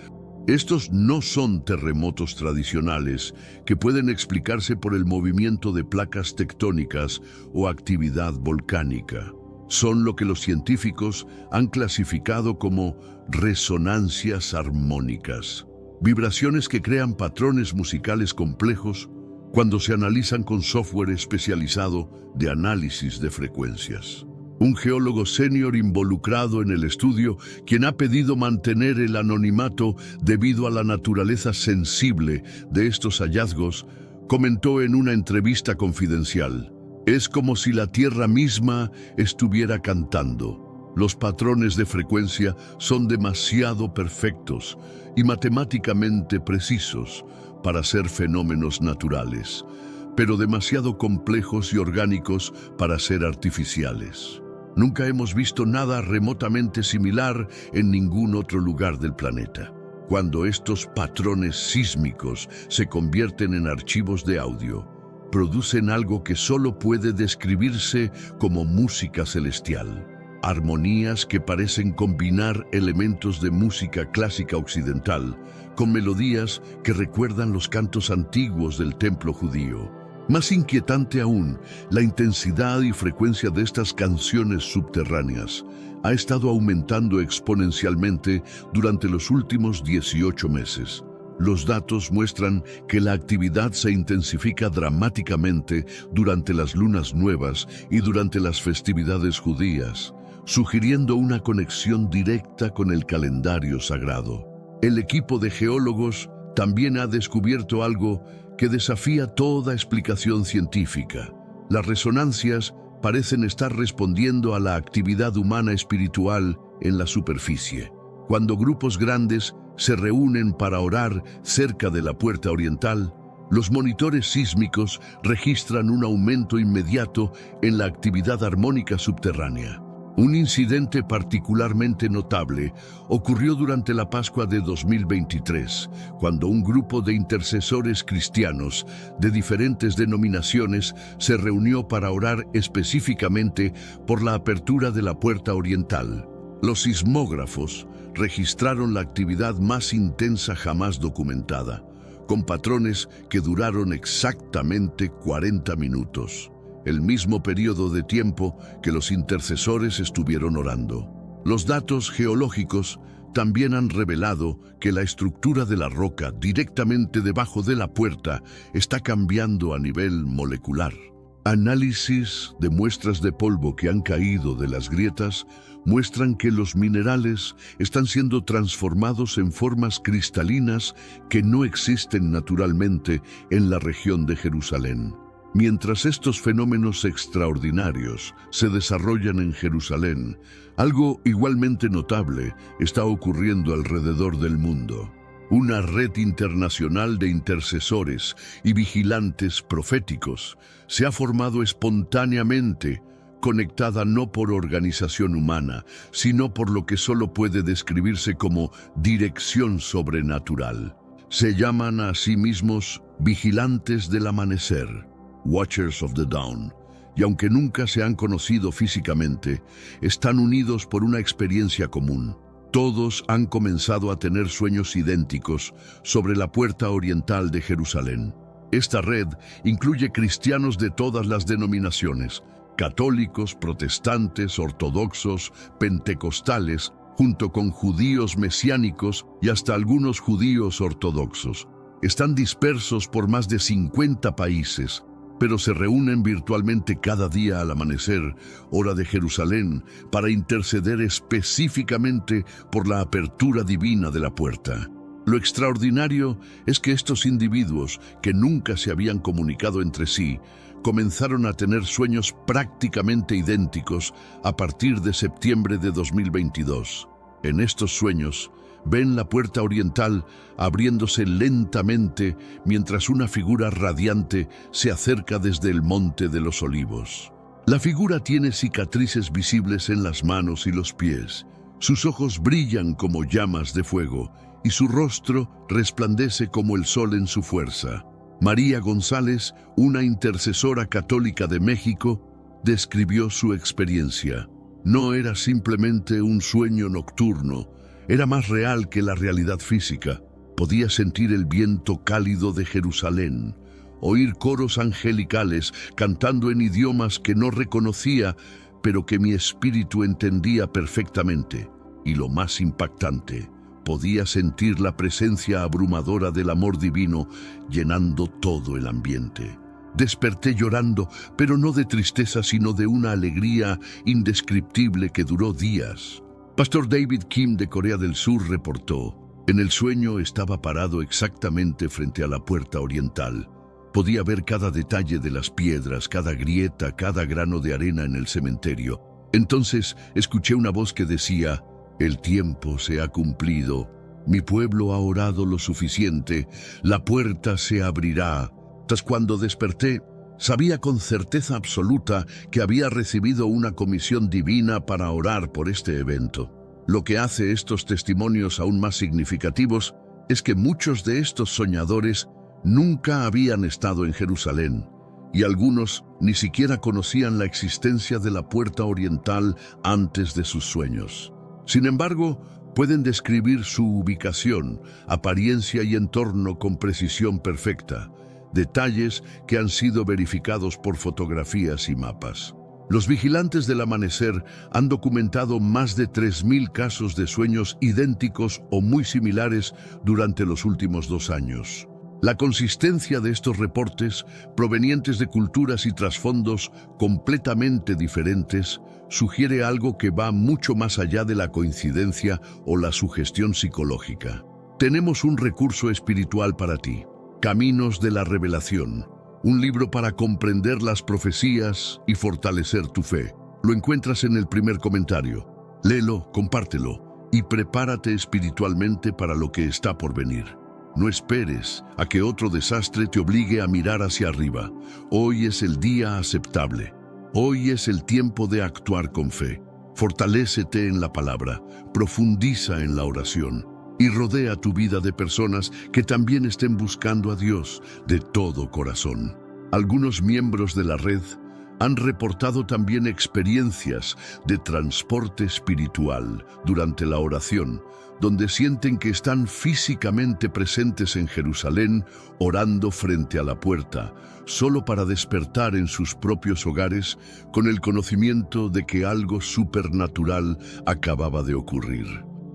Estos no son terremotos tradicionales que pueden explicarse por el movimiento de placas tectónicas o actividad volcánica. Son lo que los científicos han clasificado como resonancias armónicas, vibraciones que crean patrones musicales complejos cuando se analizan con software especializado de análisis de frecuencias. Un geólogo senior involucrado en el estudio, quien ha pedido mantener el anonimato debido a la naturaleza sensible de estos hallazgos, comentó en una entrevista confidencial: «Es como si la Tierra misma estuviera cantando. Los patrones de frecuencia son demasiado perfectos y matemáticamente precisos para ser fenómenos naturales, pero demasiado complejos y orgánicos para ser artificiales. Nunca hemos visto nada remotamente similar en ningún otro lugar del planeta. Cuando estos patrones sísmicos se convierten en archivos de audio, producen algo que solo puede describirse como música celestial. Armonías que parecen combinar elementos de música clásica occidental con melodías que recuerdan los cantos antiguos del templo judío. Más inquietante aún, la intensidad y frecuencia de estas canciones subterráneas ha estado aumentando exponencialmente durante los últimos 18 meses. Los datos muestran que la actividad se intensifica dramáticamente durante las lunas nuevas y durante las festividades judías, sugiriendo una conexión directa con el calendario sagrado. El equipo de geólogos también ha descubierto algo que desafía toda explicación científica. Las resonancias parecen estar respondiendo a la actividad humana espiritual en la superficie. Cuando grupos grandes se reúnen para orar cerca de la puerta oriental, los monitores sísmicos registran un aumento inmediato en la actividad armónica subterránea. Un incidente particularmente notable ocurrió durante la Pascua de 2023, cuando un grupo de intercesores cristianos de diferentes denominaciones se reunió para orar específicamente por la apertura de la puerta oriental. Los sismógrafos registraron la actividad más intensa jamás documentada, con patrones que duraron exactamente 40 minutos. El mismo periodo de tiempo que los intercesores estuvieron orando. Los datos geológicos también han revelado que la estructura de la roca directamente debajo de la puerta está cambiando a nivel molecular. Análisis de muestras de polvo que han caído de las grietas muestran que los minerales están siendo transformados en formas cristalinas que no existen naturalmente en la región de Jerusalén. Mientras estos fenómenos extraordinarios se desarrollan en Jerusalén, algo igualmente notable está ocurriendo alrededor del mundo. Una red internacional de intercesores y vigilantes proféticos se ha formado espontáneamente, conectada no por organización humana, sino por lo que solo puede describirse como dirección sobrenatural. Se llaman a sí mismos vigilantes del amanecer, Watchers of the Dawn, y aunque nunca se han conocido físicamente, están unidos por una experiencia común. Todos han comenzado a tener sueños idénticos sobre la puerta oriental de Jerusalén. Esta red incluye cristianos de todas las denominaciones, católicos, protestantes, ortodoxos, pentecostales, junto con judíos mesiánicos y hasta algunos judíos ortodoxos. Están dispersos por más de 50 países, pero se reúnen virtualmente cada día al amanecer, hora de Jerusalén, para interceder específicamente por la apertura divina de la puerta. Lo extraordinario es que estos individuos, que nunca se habían comunicado entre sí, comenzaron a tener sueños prácticamente idénticos a partir de septiembre de 2022. En estos sueños, ven la puerta oriental abriéndose lentamente mientras una figura radiante se acerca desde el Monte de los Olivos. La figura tiene cicatrices visibles en las manos y los pies. Sus ojos brillan como llamas de fuego y su rostro resplandece como el sol en su fuerza. María González, una intercesora católica de México, describió su experiencia. No era simplemente un sueño nocturno, era más real que la realidad física. Podía sentir el viento cálido de Jerusalén, oír coros angelicales cantando en idiomas que no reconocía, pero que mi espíritu entendía perfectamente. Y lo más impactante, podía sentir la presencia abrumadora del amor divino llenando todo el ambiente. Desperté llorando, pero no de tristeza, sino de una alegría indescriptible que duró días. Pastor David Kim de Corea del Sur reportó: en el sueño estaba parado exactamente frente a la puerta oriental. Podía ver cada detalle de las piedras, cada grieta, cada grano de arena en el cementerio. Entonces escuché una voz que decía: el tiempo se ha cumplido, mi pueblo ha orado lo suficiente, la puerta se abrirá. Tras cuando desperté, sabía con certeza absoluta que había recibido una comisión divina para orar por este evento. Lo que hace estos testimonios aún más significativos es que muchos de estos soñadores nunca habían estado en Jerusalén, y algunos ni siquiera conocían la existencia de la puerta oriental antes de sus sueños. Sin embargo, pueden describir su ubicación, apariencia y entorno con precisión perfecta, detalles que han sido verificados por fotografías y mapas. Los vigilantes del amanecer han documentado más de 3.000 casos de sueños idénticos o muy similares durante los últimos 2 años. La consistencia de estos reportes, provenientes de culturas y trasfondos completamente diferentes, sugiere algo que va mucho más allá de la coincidencia o la sugestión psicológica. Tenemos un recurso espiritual para ti: Caminos de la Revelación, un libro para comprender las profecías y fortalecer tu fe. Lo encuentras en el primer comentario. Léelo, compártelo y prepárate espiritualmente para lo que está por venir. No esperes a que otro desastre te obligue a mirar hacia arriba. Hoy es el día aceptable. Hoy es el tiempo de actuar con fe. Fortalécete en la palabra, profundiza en la oración y rodea tu vida de personas que también estén buscando a Dios de todo corazón. Algunos miembros de la red han reportado también experiencias de transporte espiritual durante la oración, donde sienten que están físicamente presentes en Jerusalén, orando frente a la puerta, solo para despertar en sus propios hogares con el conocimiento de que algo supernatural acababa de ocurrir.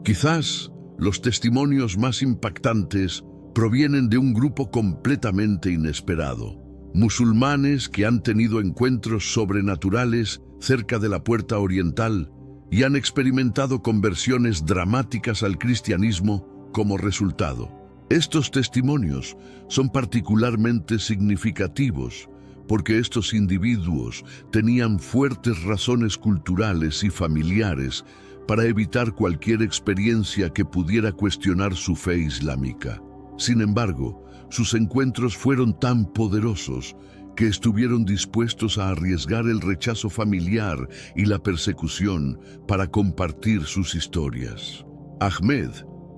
Quizás los testimonios más impactantes provienen de un grupo completamente inesperado: musulmanes que han tenido encuentros sobrenaturales cerca de la puerta oriental y han experimentado conversiones dramáticas al cristianismo como resultado. Estos testimonios son particularmente significativos porque estos individuos tenían fuertes razones culturales y familiares para evitar cualquier experiencia que pudiera cuestionar su fe islámica. Sin embargo, sus encuentros fueron tan poderosos que estuvieron dispuestos a arriesgar el rechazo familiar y la persecución para compartir sus historias. Ahmed,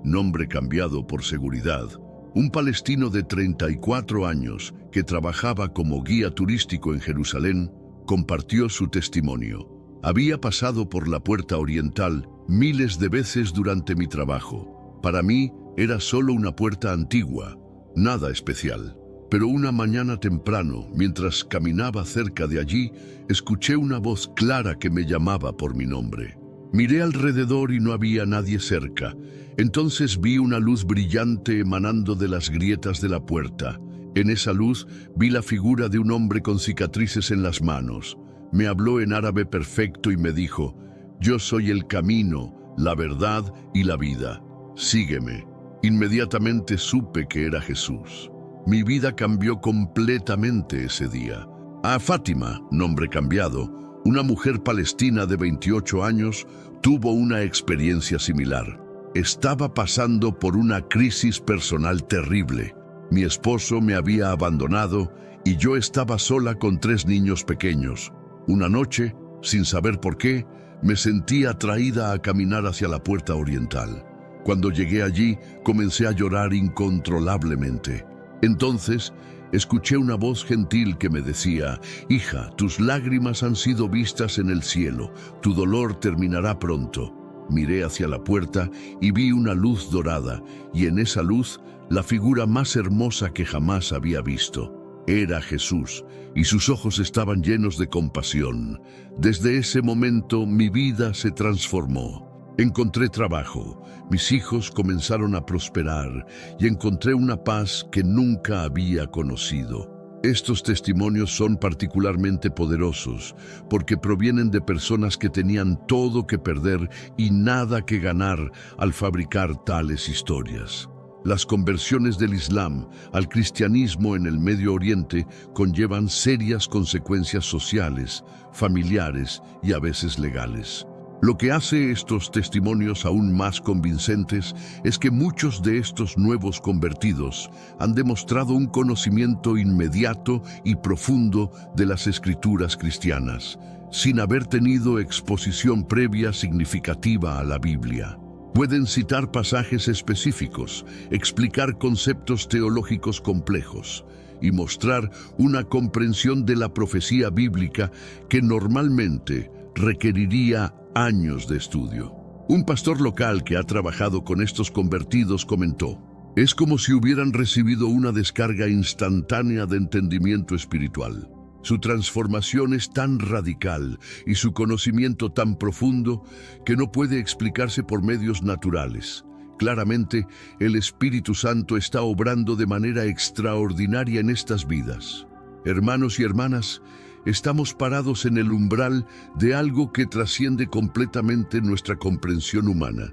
nombre cambiado por seguridad, un palestino de 34 años que trabajaba como guía turístico en Jerusalén, compartió su testimonio. Había pasado por la puerta oriental miles de veces durante mi trabajo. Para mí era solo una puerta antigua, nada especial. Pero una mañana temprano, mientras caminaba cerca de allí, escuché una voz clara que me llamaba por mi nombre. Miré alrededor y no había nadie cerca. Entonces vi una luz brillante emanando de las grietas de la puerta. En esa luz vi la figura de un hombre con cicatrices en las manos. Me habló en árabe perfecto y me dijo: «Yo soy el camino, la verdad y la vida. Sígueme». Inmediatamente supe que era Jesús. Mi vida cambió completamente ese día. A Fátima, nombre cambiado, una mujer palestina de 28 años, tuvo una experiencia similar. Estaba pasando por una crisis personal terrible. Mi esposo me había abandonado y yo estaba sola con 3 niños pequeños. Una noche, sin saber por qué, me sentí atraída a caminar hacia la puerta oriental. Cuando llegué allí, comencé a llorar incontrolablemente. Entonces, escuché una voz gentil que me decía: «Hija, tus lágrimas han sido vistas en el cielo, tu dolor terminará pronto». Miré hacia la puerta y vi una luz dorada, y en esa luz, la figura más hermosa que jamás había visto. Era Jesús, y sus ojos estaban llenos de compasión. Desde ese momento, mi vida se transformó. Encontré trabajo, mis hijos comenzaron a prosperar y encontré una paz que nunca había conocido. Estos testimonios son particularmente poderosos porque provienen de personas que tenían todo que perder y nada que ganar al fabricar tales historias. Las conversiones del Islam al cristianismo en el Medio Oriente conllevan serias consecuencias sociales, familiares y a veces legales. Lo que hace estos testimonios aún más convincentes es que muchos de estos nuevos convertidos han demostrado un conocimiento inmediato y profundo de las escrituras cristianas, sin haber tenido exposición previa significativa a la Biblia. Pueden citar pasajes específicos, explicar conceptos teológicos complejos y mostrar una comprensión de la profecía bíblica que normalmente requeriría años de estudio. Un pastor local que ha trabajado con estos convertidos comentó: «Es como si hubieran recibido una descarga instantánea de entendimiento espiritual. Su transformación es tan radical y su conocimiento tan profundo que no puede explicarse por medios naturales. Claramente, el Espíritu Santo está obrando de manera extraordinaria en estas vidas». Hermanos y hermanas, estamos parados en el umbral de algo que trasciende completamente nuestra comprensión humana.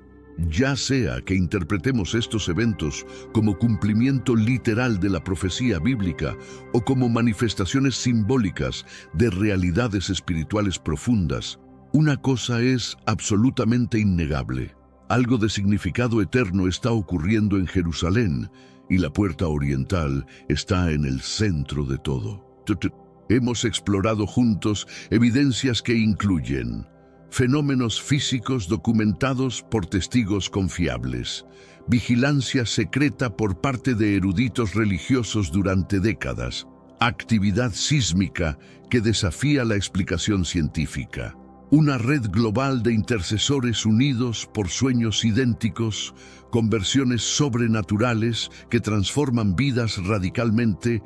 Ya sea que interpretemos estos eventos como cumplimiento literal de la profecía bíblica o como manifestaciones simbólicas de realidades espirituales profundas, una cosa es absolutamente innegable. Algo de significado eterno está ocurriendo en Jerusalén y la puerta oriental está en el centro de todo. Hemos explorado juntos evidencias que incluyen fenómenos físicos documentados por testigos confiables, vigilancia secreta por parte de eruditos religiosos durante décadas, actividad sísmica que desafía la explicación científica, una red global de intercesores unidos por sueños idénticos, conversiones sobrenaturales que transforman vidas radicalmente,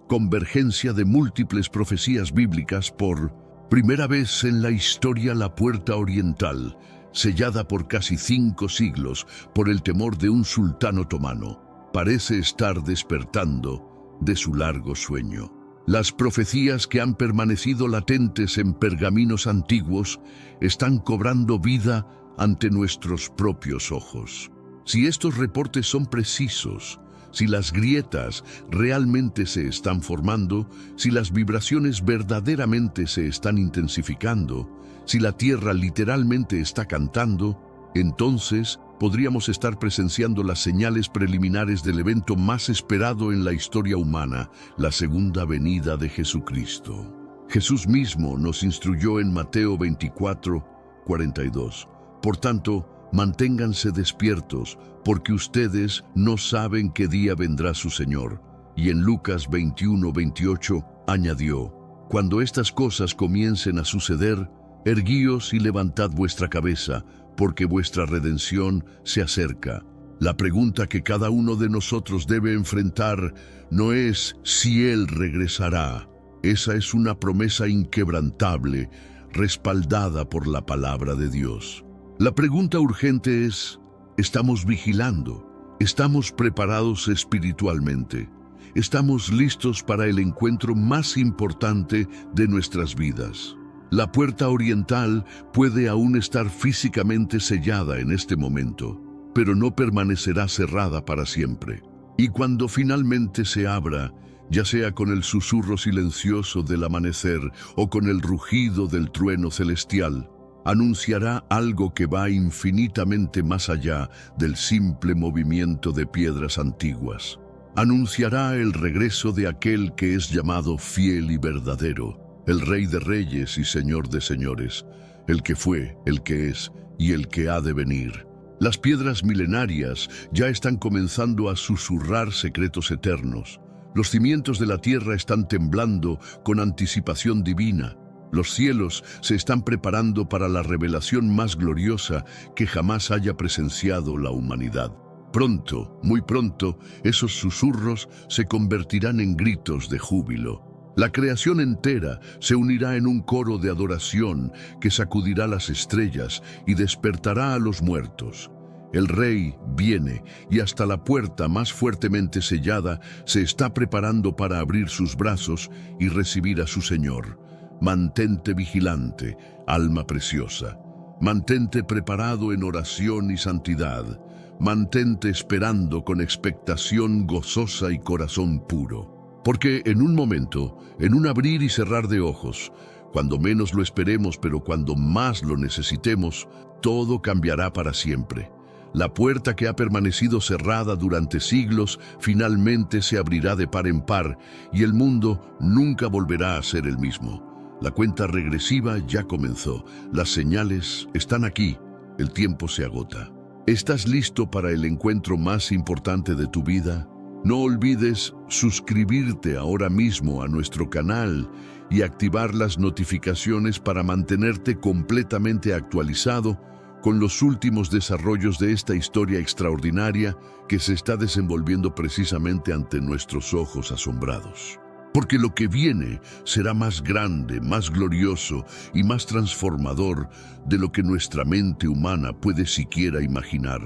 convergencia de múltiples profecías bíblicas. Por primera vez en la historia, la puerta oriental, sellada por casi 5 siglos por el temor de un sultán otomano, parece estar despertando de su largo sueño. Las profecías que han permanecido latentes en pergaminos antiguos están cobrando vida ante nuestros propios ojos. Si estos reportes son precisos, si las grietas realmente se están formando, si las vibraciones verdaderamente se están intensificando, si la Tierra literalmente está cantando, entonces podríamos estar presenciando las señales preliminares del evento más esperado en la historia humana, la segunda venida de Jesucristo. Jesús mismo nos instruyó en Mateo 24:42. Por tanto, manténganse despiertos, porque ustedes no saben qué día vendrá su Señor. Y en Lucas 21:28 añadió: cuando estas cosas comiencen a suceder, erguíos y levantad vuestra cabeza, porque vuestra redención se acerca. La pregunta que cada uno de nosotros debe enfrentar no es si Él regresará. Esa es una promesa inquebrantable, respaldada por la palabra de Dios. La pregunta urgente es: ¿estamos vigilando? ¿Estamos preparados espiritualmente? ¿Estamos listos para el encuentro más importante de nuestras vidas? La puerta oriental puede aún estar físicamente sellada en este momento, pero no permanecerá cerrada para siempre. Y cuando finalmente se abra, ya sea con el susurro silencioso del amanecer o con el rugido del trueno celestial, anunciará algo que va infinitamente más allá del simple movimiento de piedras antiguas. Anunciará el regreso de aquel que es llamado fiel y verdadero, el Rey de Reyes y Señor de Señores, el que fue, el que es y el que ha de venir. Las piedras milenarias ya están comenzando a susurrar secretos eternos. Los cimientos de la tierra están temblando con anticipación divina. Los cielos se están preparando para la revelación más gloriosa que jamás haya presenciado la humanidad. Pronto, muy pronto, esos susurros se convertirán en gritos de júbilo. La creación entera se unirá en un coro de adoración que sacudirá las estrellas y despertará a los muertos. El Rey viene y hasta la puerta más fuertemente sellada se está preparando para abrir sus brazos y recibir a su Señor. Mantente vigilante, alma preciosa. Mantente preparado en oración y santidad. Mantente esperando con expectación gozosa y corazón puro. Porque en un momento, en un abrir y cerrar de ojos, cuando menos lo esperemos pero cuando más lo necesitemos, todo cambiará para siempre. La puerta que ha permanecido cerrada durante siglos finalmente se abrirá de par en par y el mundo nunca volverá a ser el mismo. La cuenta regresiva ya comenzó. Las señales están aquí. El tiempo se agota. ¿Estás listo para el encuentro más importante de tu vida? No olvides suscribirte ahora mismo a nuestro canal y activar las notificaciones para mantenerte completamente actualizado con los últimos desarrollos de esta historia extraordinaria que se está desenvolviendo precisamente ante nuestros ojos asombrados. Porque lo que viene será más grande, más glorioso y más transformador de lo que nuestra mente humana puede siquiera imaginar.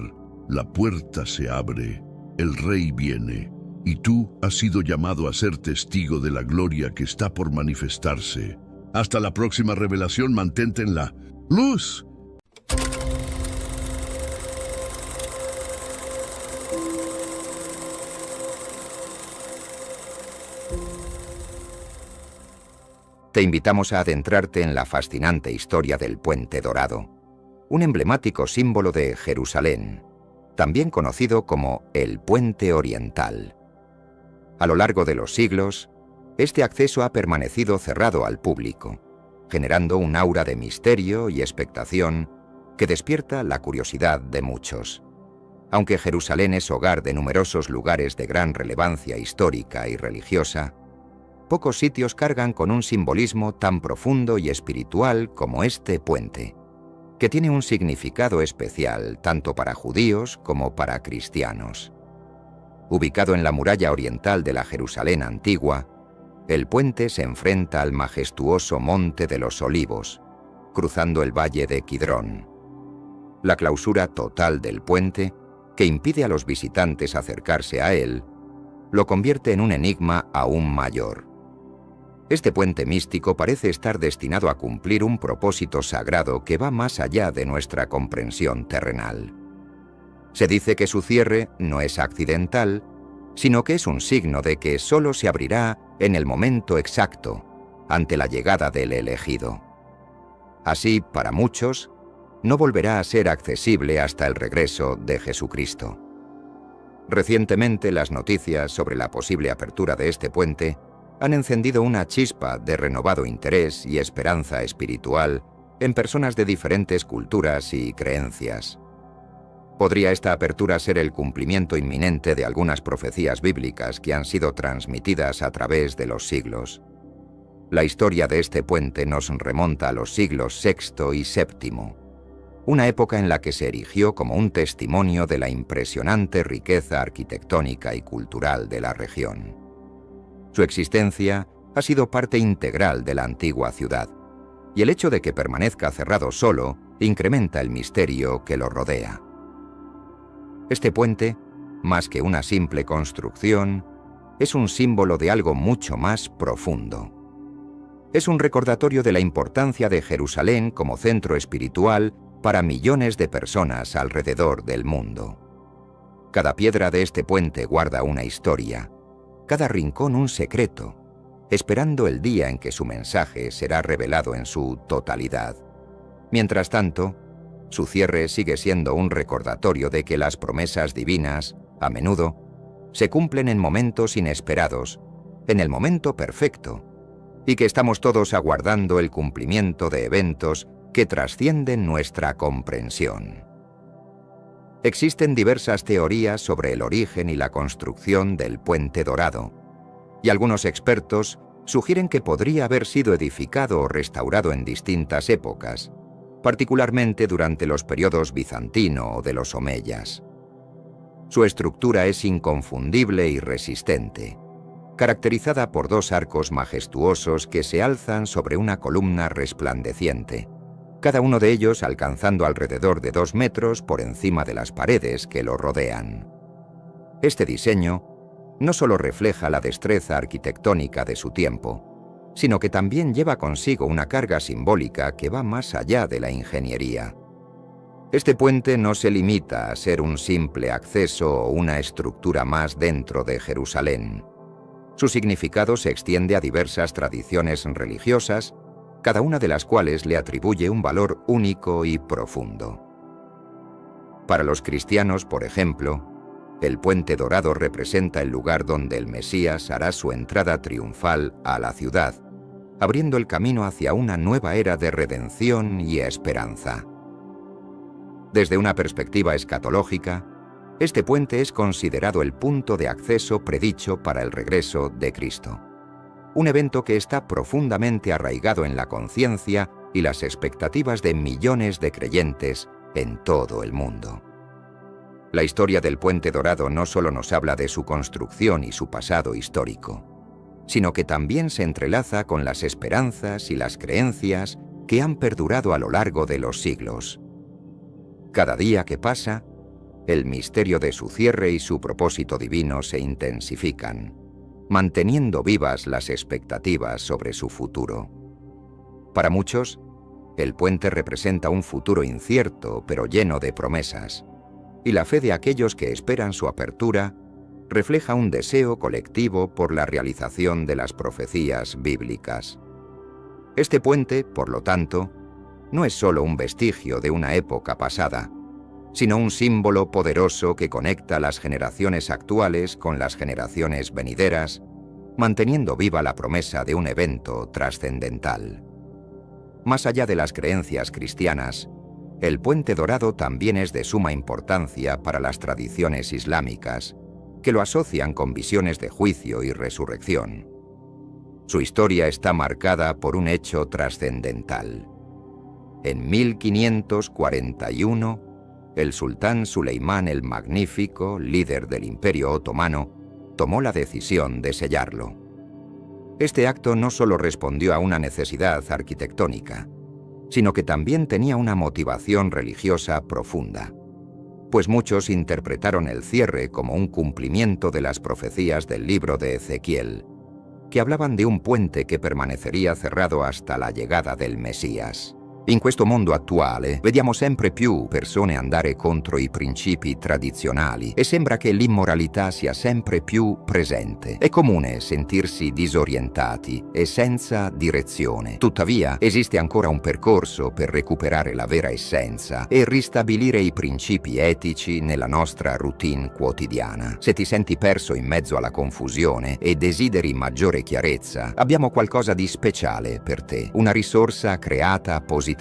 La puerta se abre, el Rey viene, y tú has sido llamado a ser testigo de la gloria que está por manifestarse. Hasta la próxima revelación, mantente en la luz. Te invitamos a adentrarte en la fascinante historia del Puente Dorado, un emblemático símbolo de Jerusalén, también conocido como el Puente Oriental. A lo largo de los siglos, este acceso ha permanecido cerrado al público, generando un aura de misterio y expectación que despierta la curiosidad de muchos. Aunque Jerusalén es hogar de numerosos lugares de gran relevancia histórica y religiosa, pocos sitios cargan con un simbolismo tan profundo y espiritual como este puente, que tiene un significado especial tanto para judíos como para cristianos. Ubicado en la muralla oriental de la Jerusalén antigua, el puente se enfrenta al majestuoso Monte de los Olivos, cruzando el valle de Kidrón. La clausura total del puente, que impide a los visitantes acercarse a él, lo convierte en un enigma aún mayor. Este puente místico parece estar destinado a cumplir un propósito sagrado que va más allá de nuestra comprensión terrenal. Se dice que su cierre no es accidental, sino que es un signo de que solo se abrirá en el momento exacto, ante la llegada del elegido. Así, para muchos, no volverá a ser accesible hasta el regreso de Jesucristo. Recientemente, las noticias sobre la posible apertura de este puente han encendido una chispa de renovado interés y esperanza espiritual en personas de diferentes culturas y creencias. ¿Podría esta apertura ser el cumplimiento inminente de algunas profecías bíblicas que han sido transmitidas a través de los siglos? La historia de este puente nos remonta a los siglos VI y VII, una época en la que se erigió como un testimonio de la impresionante riqueza arquitectónica y cultural de la región. Su existencia ha sido parte integral de la antigua ciudad, y el hecho de que permanezca cerrado solo incrementa el misterio que lo rodea. Este puente, más que una simple construcción, es un símbolo de algo mucho más profundo. Es un recordatorio de la importancia de Jerusalén como centro espiritual para millones de personas alrededor del mundo. Cada piedra de este puente guarda una historia, cada rincón un secreto, esperando el día en que su mensaje será revelado en su totalidad. Mientras tanto, su cierre sigue siendo un recordatorio de que las promesas divinas, a menudo, se cumplen en momentos inesperados, en el momento perfecto, y que estamos todos aguardando el cumplimiento de eventos que trascienden nuestra comprensión. Existen diversas teorías sobre el origen y la construcción del Puente Dorado, y algunos expertos sugieren que podría haber sido edificado o restaurado en distintas épocas, particularmente durante los periodos bizantino o de los omeyas. Su estructura es inconfundible y resistente, caracterizada por dos arcos majestuosos que se alzan sobre una columna resplandeciente, cada uno de ellos alcanzando alrededor de 2 metros por encima de las paredes que lo rodean. Este diseño no solo refleja la destreza arquitectónica de su tiempo, sino que también lleva consigo una carga simbólica que va más allá de la ingeniería. Este puente no se limita a ser un simple acceso o una estructura más dentro de Jerusalén. Su significado se extiende a diversas tradiciones religiosas, cada una de las cuales le atribuye un valor único y profundo. Para los cristianos, por ejemplo, el Puente Dorado representa el lugar donde el Mesías hará su entrada triunfal a la ciudad, abriendo el camino hacia una nueva era de redención y esperanza. Desde una perspectiva escatológica, este puente es considerado el punto de acceso predicho para el regreso de Cristo, un evento que está profundamente arraigado en la conciencia y las expectativas de millones de creyentes en todo el mundo. La historia del Puente Dorado no solo nos habla de su construcción y su pasado histórico, sino que también se entrelaza con las esperanzas y las creencias que han perdurado a lo largo de los siglos. Cada día que pasa, el misterio de su cierre y su propósito divino se intensifican, manteniendo vivas las expectativas sobre su futuro. Para muchos, el puente representa un futuro incierto pero lleno de promesas, y la fe de aquellos que esperan su apertura refleja un deseo colectivo por la realización de las profecías bíblicas. Este puente, por lo tanto, no es solo un vestigio de una época pasada, sino un símbolo poderoso que conecta las generaciones actuales con las generaciones venideras, manteniendo viva la promesa de un evento trascendental. Más allá de las creencias cristianas, el Puente Dorado también es de suma importancia para las tradiciones islámicas, que lo asocian con visiones de juicio y resurrección. Su historia está marcada por un hecho trascendental. En 1541, el sultán Suleimán el Magnífico, líder del Imperio Otomano, tomó la decisión de sellarlo. Este acto no solo respondió a una necesidad arquitectónica, sino que también tenía una motivación religiosa profunda, pues muchos interpretaron el cierre como un cumplimiento de las profecías del libro de Ezequiel, que hablaban de un puente che permanecería cerrado hasta la llegada del Mesías. In questo mondo attuale vediamo sempre più persone andare contro i principi tradizionali e sembra che l'immoralità sia sempre più presente. È comune sentirsi disorientati e senza direzione. Tuttavia, esiste ancora un percorso per recuperare la vera essenza e ristabilire i principi etici nella nostra routine quotidiana. Se ti senti perso in mezzo alla confusione e desideri maggiore chiarezza, abbiamo qualcosa di speciale per te, una risorsa creata appositamente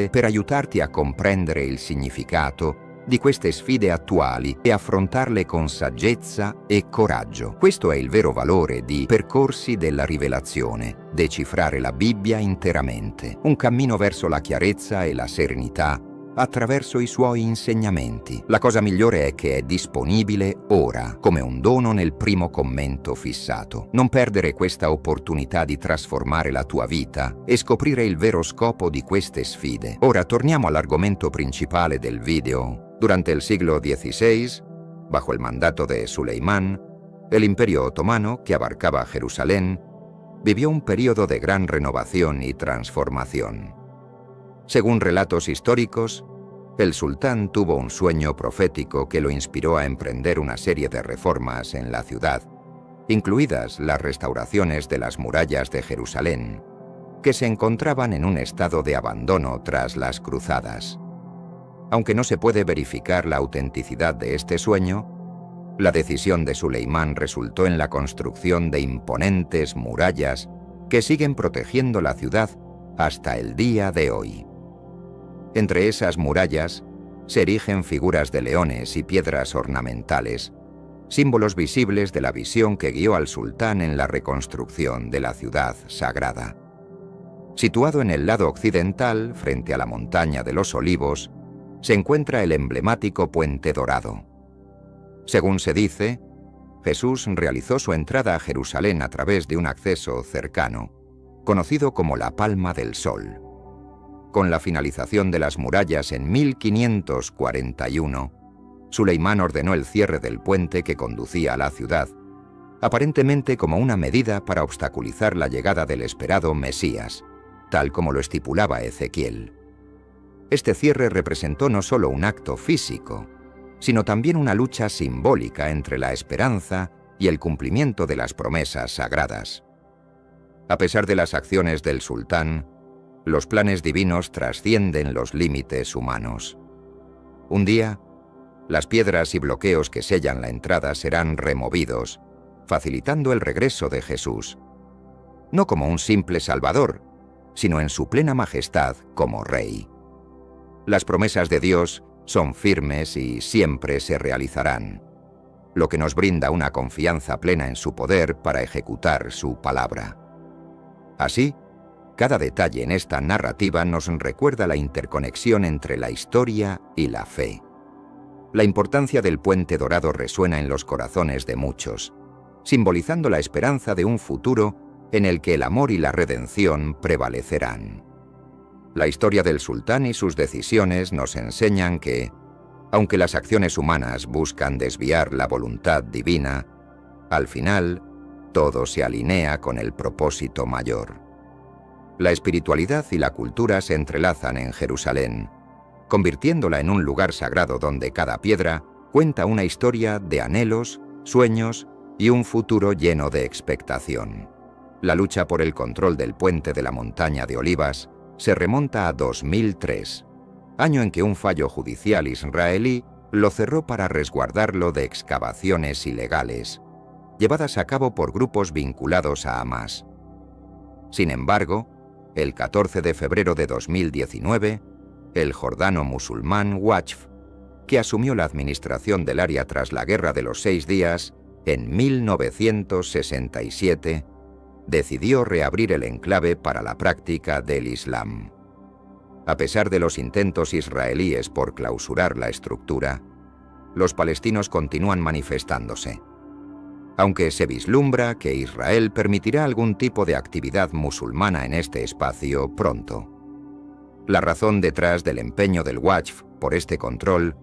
per aiutarti a comprendere il significato di queste sfide attuali e affrontarle con saggezza e coraggio. Questo è il vero valore di Percorsi della Rivelazione, decifrare la Bibbia interamente, un cammino verso la chiarezza e la serenità attraverso i suoi insegnamenti. La cosa migliore è che è disponibile ora, come un dono nel primo commento fissato. Non perdere questa opportunità di trasformare la tua vita e scoprire il vero scopo di queste sfide. Ora torniamo all'argomento principale del video. Durante el siglo XVI, bajo el mandato de Suleimán, el Imperio Otomano, que abarcaba Jerusalén, vivió un periodo de gran renovación y transformación. Según relatos históricos, El sultán tuvo un sueño profético que lo inspiró a emprender una serie de reformas en la ciudad, incluidas las restauraciones de las murallas de Jerusalén, que se encontraban en un estado de abandono tras las cruzadas. Aunque no se puede verificar la autenticidad de este sueño, la decisión de Suleimán resultó en la construcción de imponentes murallas que siguen protegiendo la ciudad hasta el día de hoy. Entre esas murallas se erigen figuras de leones y piedras ornamentales, símbolos visibles de la visión que guió al sultán en la reconstrucción de la ciudad sagrada. Situado en el lado occidental, frente a la montaña de los Olivos, se encuentra el emblemático Puente Dorado. Según se dice, Jesús realizó su entrada a Jerusalén a través de un acceso cercano, conocido como la Palma del Sol. Con la finalización de las murallas en 1541, Suleimán ordenó el cierre del puente que conducía a la ciudad, aparentemente como una medida para obstaculizar la llegada del esperado Mesías, tal como lo estipulaba Ezequiel. Este cierre representó no solo un acto físico, sino también una lucha simbólica entre la esperanza y el cumplimiento de las promesas sagradas. A pesar de las acciones del sultán, los planes divinos trascienden los límites humanos. Un día, las piedras y bloqueos que sellan la entrada serán removidos, facilitando el regreso de Jesús, no como un simple salvador, sino en su plena majestad como Rey. Las promesas de Dios son firmes y siempre se realizarán, lo que nos brinda una confianza plena en su poder para ejecutar su palabra. Así, cada detalle en esta narrativa nos recuerda la interconexión entre la historia y la fe. La importancia del Puente Dorado resuena en los corazones de muchos, simbolizando la esperanza de un futuro en el que el amor y la redención prevalecerán. La historia del sultán y sus decisiones nos enseñan que, aunque las acciones humanas buscan desviar la voluntad divina, al final, todo se alinea con el propósito mayor. La espiritualidad y la cultura se entrelazan en Jerusalén, convirtiéndola en un lugar sagrado donde cada piedra cuenta una historia de anhelos, sueños y un futuro lleno de expectación. La lucha por el control del puente de la montaña de Olivas se remonta a 2003, año en que un fallo judicial israelí lo cerró para resguardarlo de excavaciones ilegales, llevadas a cabo por grupos vinculados a Hamás. Sin embargo, el 14 de febrero de 2019, el jordano musulmán Waqf, que asumió la administración del área tras la Guerra de los 6 Días, en 1967, decidió reabrir el enclave para la práctica del Islam. A pesar de los intentos israelíes por clausurar la estructura, los palestinos continúan manifestándose, aunque se vislumbra que Israel permitirá algún tipo de actividad musulmana en este espacio pronto. La razón detrás del empeño del Waqf por este control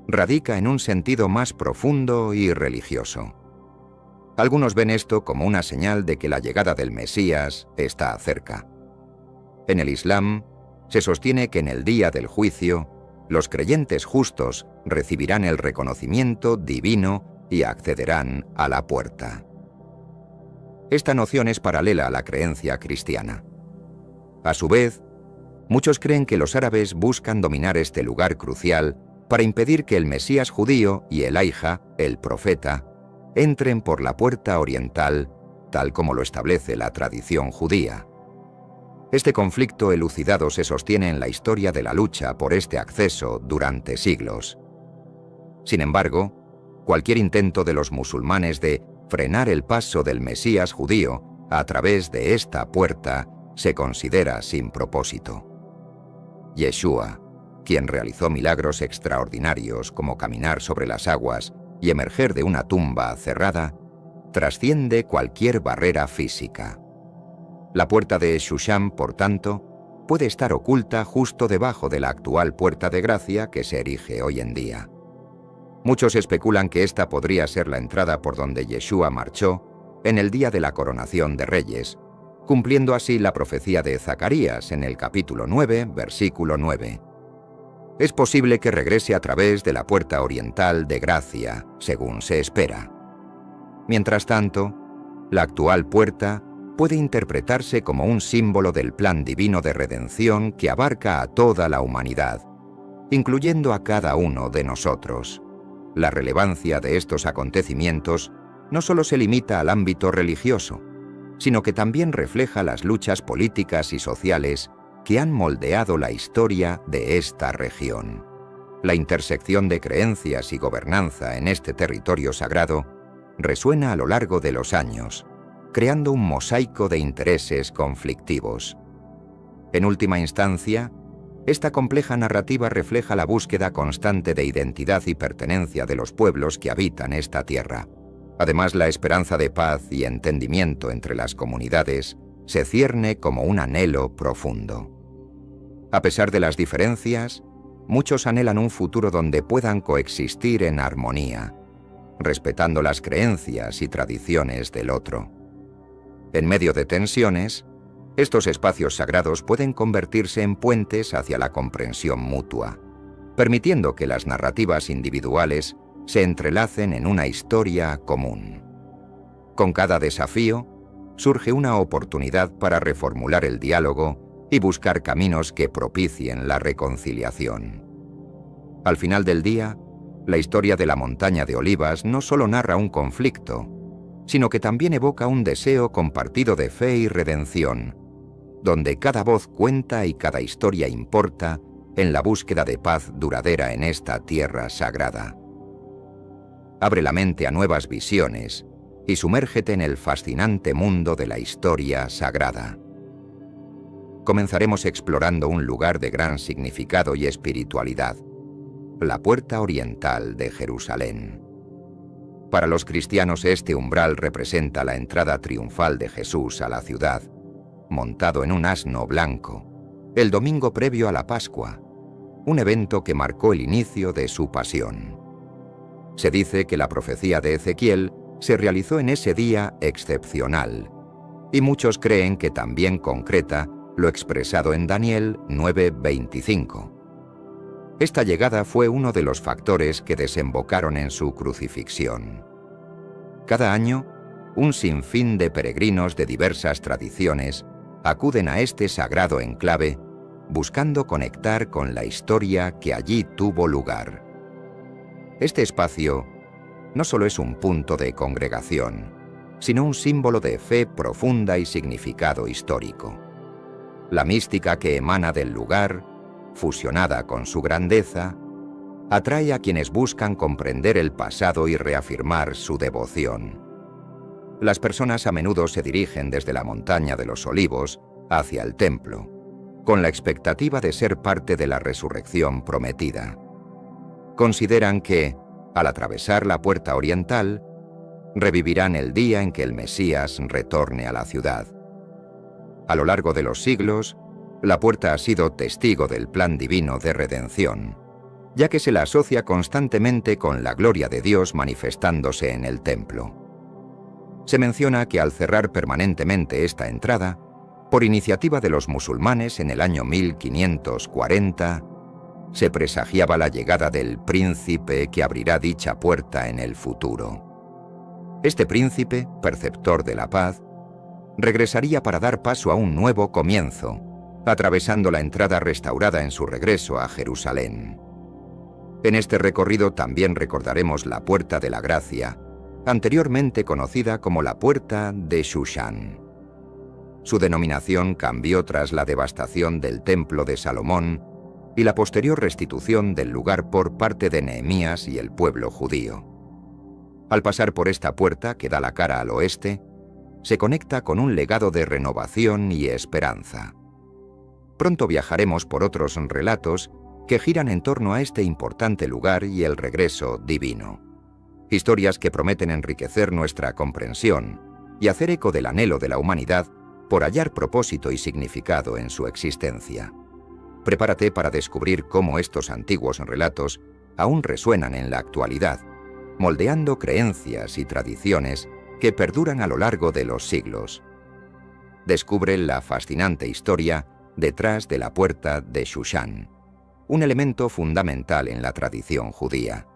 radica en un sentido más profundo y religioso. Algunos ven esto como una señal de que la llegada del Mesías está cerca. En el Islam, se sostiene que en el día del juicio, los creyentes justos recibirán el reconocimiento divino y accederán a la puerta. Esta noción es paralela a la creencia cristiana. A su vez, muchos creen que los árabes buscan dominar este lugar crucial para impedir que el Mesías judío y Elijah, el profeta, entren por la puerta oriental, tal como lo establece la tradición judía. Este conflicto elucidado se sostiene en la historia de la lucha por este acceso durante siglos. Sin embargo, cualquier intento de los musulmanes de frenar el paso del Mesías judío a través de esta puerta se considera sin propósito. Yeshua, quien realizó milagros extraordinarios como caminar sobre las aguas y emerger de una tumba cerrada, trasciende cualquier barrera física. La puerta de Shusham, por tanto, puede estar oculta justo debajo de la actual puerta de gracia que se erige hoy en día. Muchos especulan que esta podría ser la entrada por donde Yeshua marchó en el día de la coronación de Reyes, cumpliendo así la profecía de Zacarías en el capítulo 9, versículo 9. Es posible que regrese a través de la puerta oriental de Gracia, según se espera. Mientras tanto, la actual puerta puede interpretarse como un símbolo del plan divino de redención que abarca a toda la humanidad, incluyendo a cada uno de nosotros. La relevancia de estos acontecimientos no solo se limita al ámbito religioso, sino que también refleja las luchas políticas y sociales que han moldeado la historia de esta región. La intersección de creencias y gobernanza en este territorio sagrado resuena a lo largo de los años, creando un mosaico de intereses conflictivos. En última instancia, esta compleja narrativa refleja la búsqueda constante de identidad y pertenencia de los pueblos que habitan esta tierra. Además, la esperanza de paz y entendimiento entre las comunidades se cierne como un anhelo profundo. A pesar de las diferencias, muchos anhelan un futuro donde puedan coexistir en armonía, respetando las creencias y tradiciones del otro. En medio de tensiones, estos espacios sagrados pueden convertirse en puentes hacia la comprensión mutua, permitiendo que las narrativas individuales se entrelacen en una historia común. Con cada desafío, surge una oportunidad para reformular el diálogo y buscar caminos que propicien la reconciliación. Al final del día, la historia de la Montaña de Olivas no solo narra un conflicto, sino que también evoca un deseo compartido de fe y redención, donde cada voz cuenta y cada historia importa en la búsqueda de paz duradera en esta tierra sagrada. Abre la mente a nuevas visiones y sumérgete en el fascinante mundo de la historia sagrada. Comenzaremos explorando un lugar de gran significado y espiritualidad, la Puerta Oriental de Jerusalén. Para los cristianos, este umbral representa la entrada triunfal de Jesús a la ciudad, montado en un asno blanco, el domingo previo a la Pascua, un evento que marcó el inicio de su pasión. Se dice que la profecía de Ezequiel se realizó en ese día excepcional, y muchos creen que también concreta lo expresado en Daniel 9:25. Esta llegada fue uno de los factores que desembocaron en su crucifixión. Cada año, un sinfín de peregrinos de diversas tradiciones acuden a este sagrado enclave buscando conectar con la historia que allí tuvo lugar. Este espacio no solo es un punto de congregación, sino un símbolo de fe profunda y significado histórico. La mística que emana del lugar, fusionada con su grandeza, atrae a quienes buscan comprender el pasado y reafirmar su devoción. Las personas a menudo se dirigen desde la Montaña de los Olivos hacia el templo, con la expectativa de ser parte de la resurrección prometida. Consideran que, al atravesar la Puerta Oriental, revivirán el día en que el Mesías retorne a la ciudad. A lo largo de los siglos, la puerta ha sido testigo del plan divino de redención, ya que se la asocia constantemente con la gloria de Dios manifestándose en el templo. Se menciona que al cerrar permanentemente esta entrada, por iniciativa de los musulmanes en el año 1540, se presagiaba la llegada del príncipe que abrirá dicha puerta en el futuro. Este príncipe, perceptor de la paz, regresaría para dar paso a un nuevo comienzo, atravesando la entrada restaurada en su regreso a Jerusalén. En este recorrido también recordaremos la Puerta de la Gracia, anteriormente conocida como la Puerta de Shushan. Su denominación cambió tras la devastación del Templo de Salomón y la posterior restitución del lugar por parte de Nehemías y el pueblo judío. Al pasar por esta puerta, que da la cara al oeste, se conecta con un legado de renovación y esperanza. Pronto viajaremos por otros relatos que giran en torno a este importante lugar y el regreso divino. Historias que prometen enriquecer nuestra comprensión y hacer eco del anhelo de la humanidad por hallar propósito y significado en su existencia. Prepárate para descubrir cómo estos antiguos relatos aún resuenan en la actualidad, moldeando creencias y tradiciones que perduran a lo largo de los siglos. Descubre la fascinante historia detrás de la Puerta de Shushan, un elemento fundamental en la tradición judía.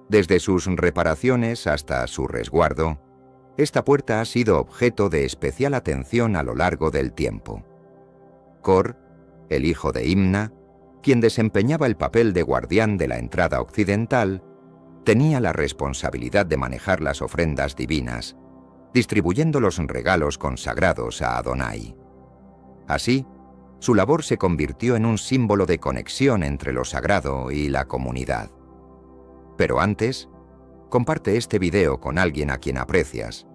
Desde sus reparaciones hasta su resguardo, esta puerta ha sido objeto de especial atención a lo largo del tiempo. Cor, el hijo de Imna, quien desempeñaba el papel de guardián de la entrada occidental, tenía la responsabilidad de manejar las ofrendas divinas, distribuyendo los regalos consagrados a Adonai. Así, su labor se convirtió en un símbolo de conexión entre lo sagrado y la comunidad. Pero antes, comparte este video con alguien a quien aprecias.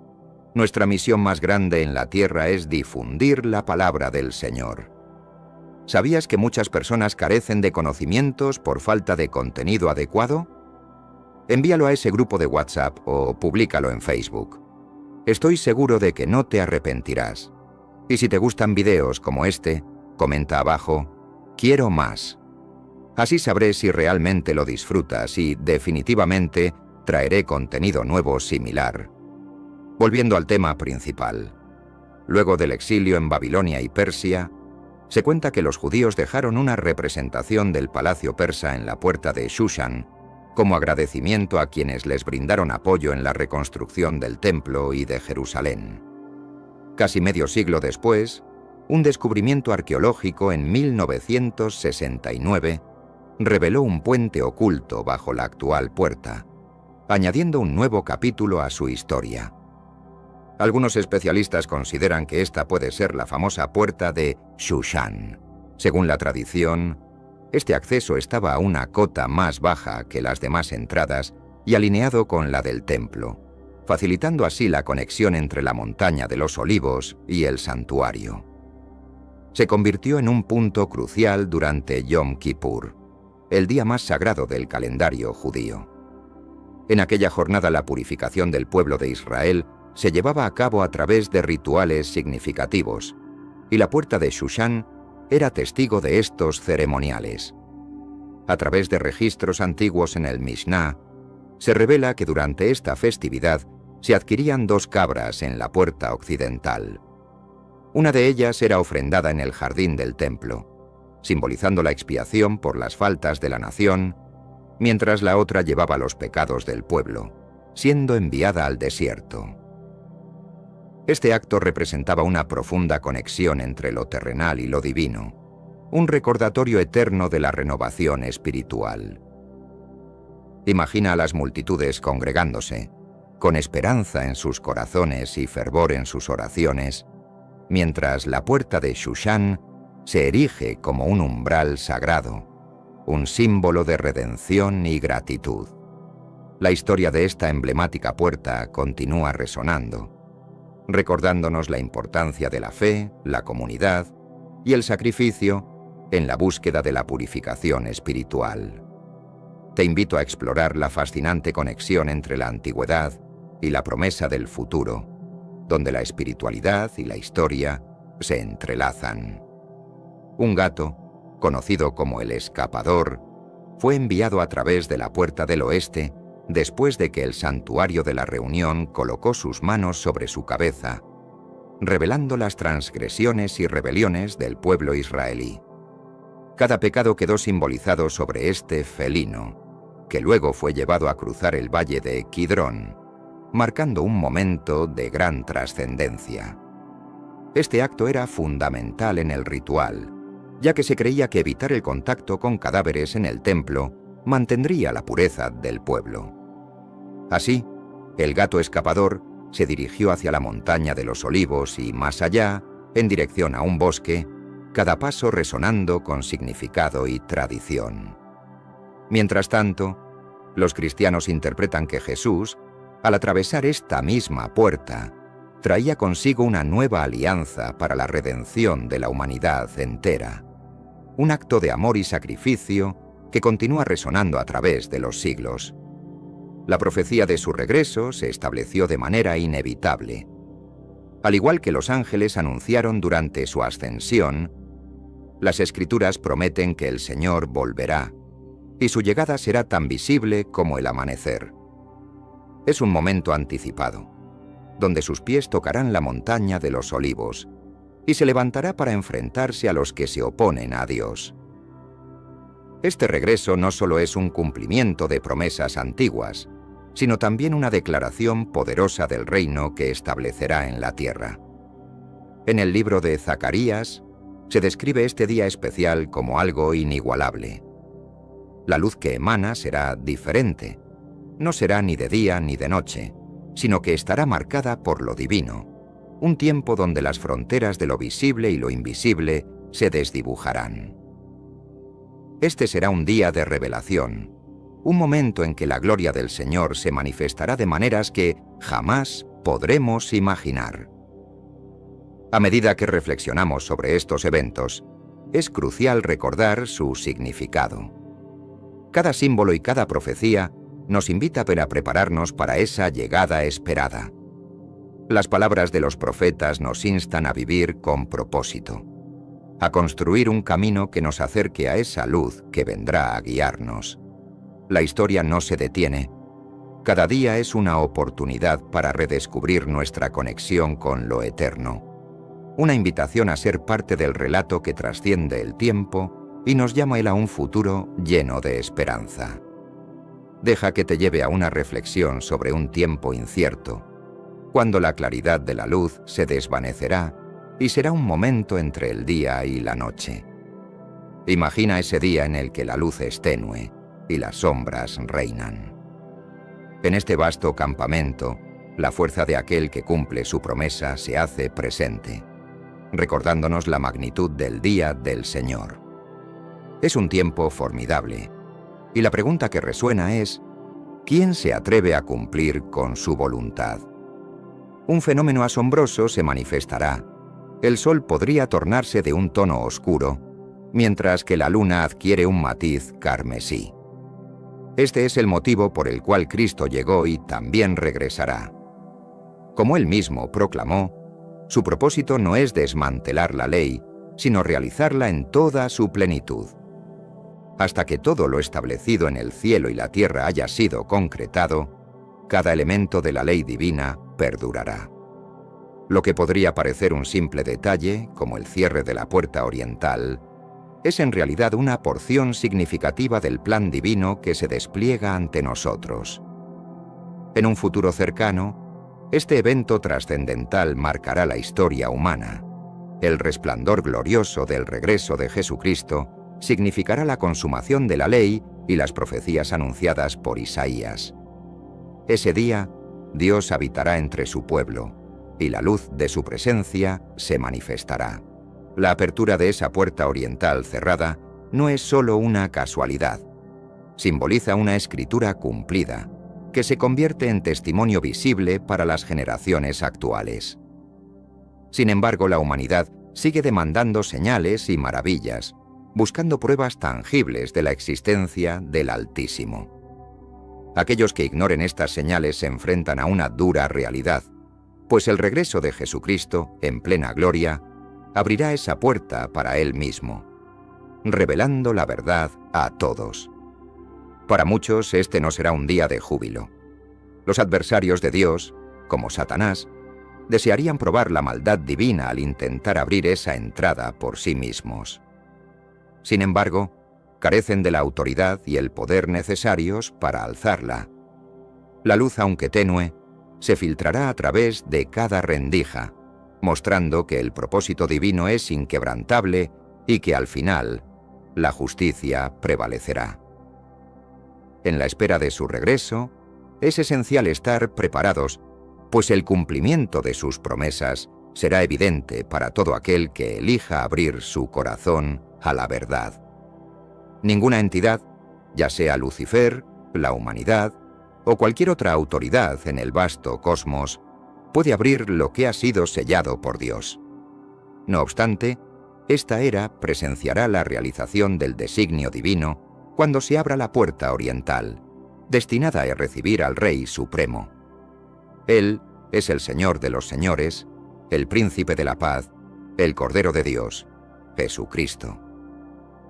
Nuestra misión más grande en la tierra es difundir la palabra del Señor. ¿Sabías que muchas personas carecen de conocimientos por falta de contenido adecuado? Envíalo a ese grupo de WhatsApp o públicalo en Facebook. Estoy seguro de que no te arrepentirás. Y si te gustan videos como este, comenta abajo, quiero más. Así sabré si realmente lo disfrutas y, definitivamente, traeré contenido nuevo similar. Volviendo al tema principal. Luego del exilio en Babilonia y Persia, se cuenta que los judíos dejaron una representación del palacio persa en la puerta de Shushan, como agradecimiento a quienes les brindaron apoyo en la reconstrucción del templo y de Jerusalén. Casi medio siglo después, un descubrimiento arqueológico en 1969 reveló un puente oculto bajo la actual puerta, añadiendo un nuevo capítulo a su historia. Algunos especialistas consideran que esta puede ser la famosa puerta de Shushan. Según la tradición, este acceso estaba a una cota más baja que las demás entradas y alineado con la del templo, facilitando así la conexión entre la montaña de los Olivos y el santuario. Se convirtió en un punto crucial durante Yom Kippur, el día más sagrado del calendario judío. En aquella jornada la purificación del pueblo de Israel se llevaba a cabo a través de rituales significativos, y la puerta de Shushan era testigo de estos ceremoniales. A través de registros antiguos en el Mishnah, se revela que durante esta festividad se adquirían 2 cabras en la puerta occidental. Una de ellas era ofrendada en el jardín del templo, simbolizando la expiación por las faltas de la nación, mientras la otra llevaba los pecados del pueblo, siendo enviada al desierto. Este acto representaba una profunda conexión entre lo terrenal y lo divino, un recordatorio eterno de la renovación espiritual. Imagina a las multitudes congregándose, con esperanza en sus corazones y fervor en sus oraciones, mientras la puerta de Shushan se erige como un umbral sagrado, un símbolo de redención y gratitud. La historia de esta emblemática puerta continúa resonando, recordándonos la importancia de la fe, la comunidad y el sacrificio en la búsqueda de la purificación espiritual. Te invito a explorar la fascinante conexión entre la antigüedad y la promesa del futuro, donde la espiritualidad y la historia se entrelazan. Un gato, conocido como el Escapador, fue enviado a través de la puerta del oeste después de que el santuario de la reunión colocó sus manos sobre su cabeza, revelando las transgresiones y rebeliones del pueblo israelí. Cada pecado quedó simbolizado sobre este felino, que luego fue llevado a cruzar el valle de Kidrón, marcando un momento de gran trascendencia. Este acto era fundamental en el ritual, ya que se creía que evitar el contacto con cadáveres en el templo mantendría la pureza del pueblo. Así, el gato escapador se dirigió hacia la montaña de los Olivos y más allá, en dirección a un bosque, cada paso resonando con significado y tradición. Mientras tanto, los cristianos interpretan que Jesús, al atravesar esta misma puerta, traía consigo una nueva alianza para la redención de la humanidad entera, un acto de amor y sacrificio que continúa resonando a través de los siglos. La profecía de su regreso se estableció de manera inevitable. Al igual que los ángeles anunciaron durante su ascensión, las Escrituras prometen que el Señor volverá, y su llegada será tan visible como el amanecer. Es un momento anticipado, donde sus pies tocarán la montaña de los Olivos, y se levantará para enfrentarse a los que se oponen a Dios. Este regreso no solo es un cumplimiento de promesas antiguas, sino también una declaración poderosa del reino que establecerá en la tierra. En el libro de Zacarías se describe este día especial como algo inigualable. La luz que emana será diferente. No será ni de día ni de noche, sino que estará marcada por lo divino, un tiempo donde las fronteras de lo visible y lo invisible se desdibujarán. Este será un día de revelación, un momento en que la gloria del Señor se manifestará de maneras que jamás podremos imaginar. A medida que reflexionamos sobre estos eventos, es crucial recordar su significado. Cada símbolo y cada profecía nos invita a prepararnos para esa llegada esperada. Las palabras de los profetas nos instan a vivir con propósito, a construir un camino que nos acerque a esa luz que vendrá a guiarnos. La historia no se detiene. Cada día es una oportunidad para redescubrir nuestra conexión con lo eterno. Una invitación a ser parte del relato que trasciende el tiempo y nos llama a un futuro lleno de esperanza. Deja que te lleve a una reflexión sobre un tiempo incierto, cuando la claridad de la luz se desvanecerá y será un momento entre el día y la noche. Imagina ese día en el que la luz es tenue y las sombras reinan. En este vasto campamento, la fuerza de aquel que cumple su promesa se hace presente, recordándonos la magnitud del día del Señor. Es un tiempo formidable, y la pregunta que resuena es: ¿quién se atreve a cumplir con su voluntad? Un fenómeno asombroso se manifestará. El sol podría tornarse de un tono oscuro, mientras que la luna adquiere un matiz carmesí. Este es el motivo por el cual Cristo llegó y también regresará. Como él mismo proclamó, su propósito no es desmantelar la ley, sino realizarla en toda su plenitud. Hasta que todo lo establecido en el cielo y la tierra haya sido concretado, cada elemento de la ley divina perdurará. Lo que podría parecer un simple detalle, como el cierre de la puerta oriental, es en realidad una porción significativa del plan divino que se despliega ante nosotros. En un futuro cercano, este evento trascendental marcará la historia humana. El resplandor glorioso del regreso de Jesucristo significará la consumación de la ley y las profecías anunciadas por Isaías. Ese día, Dios habitará entre su pueblo, y la luz de su presencia se manifestará. La apertura de esa puerta oriental cerrada no es solo una casualidad. Simboliza una escritura cumplida, que se convierte en testimonio visible para las generaciones actuales. Sin embargo, la humanidad sigue demandando señales y maravillas, buscando pruebas tangibles de la existencia del Altísimo. Aquellos que ignoren estas señales se enfrentan a una dura realidad, pues el regreso de Jesucristo, en plena gloria, abrirá esa puerta para Él mismo, revelando la verdad a todos. Para muchos este no será un día de júbilo. Los adversarios de Dios, como Satanás, desearían probar la maldad divina al intentar abrir esa entrada por sí mismos. Sin embargo, carecen de la autoridad y el poder necesarios para alzarla. La luz, aunque tenue, se filtrará a través de cada rendija, mostrando que el propósito divino es inquebrantable y que al final la justicia prevalecerá. En la espera de su regreso, es esencial estar preparados, pues el cumplimiento de sus promesas será evidente para todo aquel que elija abrir su corazón a la verdad. Ninguna entidad, ya sea Lucifer, la humanidad o cualquier otra autoridad en el vasto cosmos, puede abrir lo que ha sido sellado por Dios. No obstante, esta era presenciará la realización del designio divino cuando se abra la puerta oriental, destinada a recibir al Rey Supremo. Él es el Señor de los señores, el Príncipe de la paz, el Cordero de Dios, Jesucristo.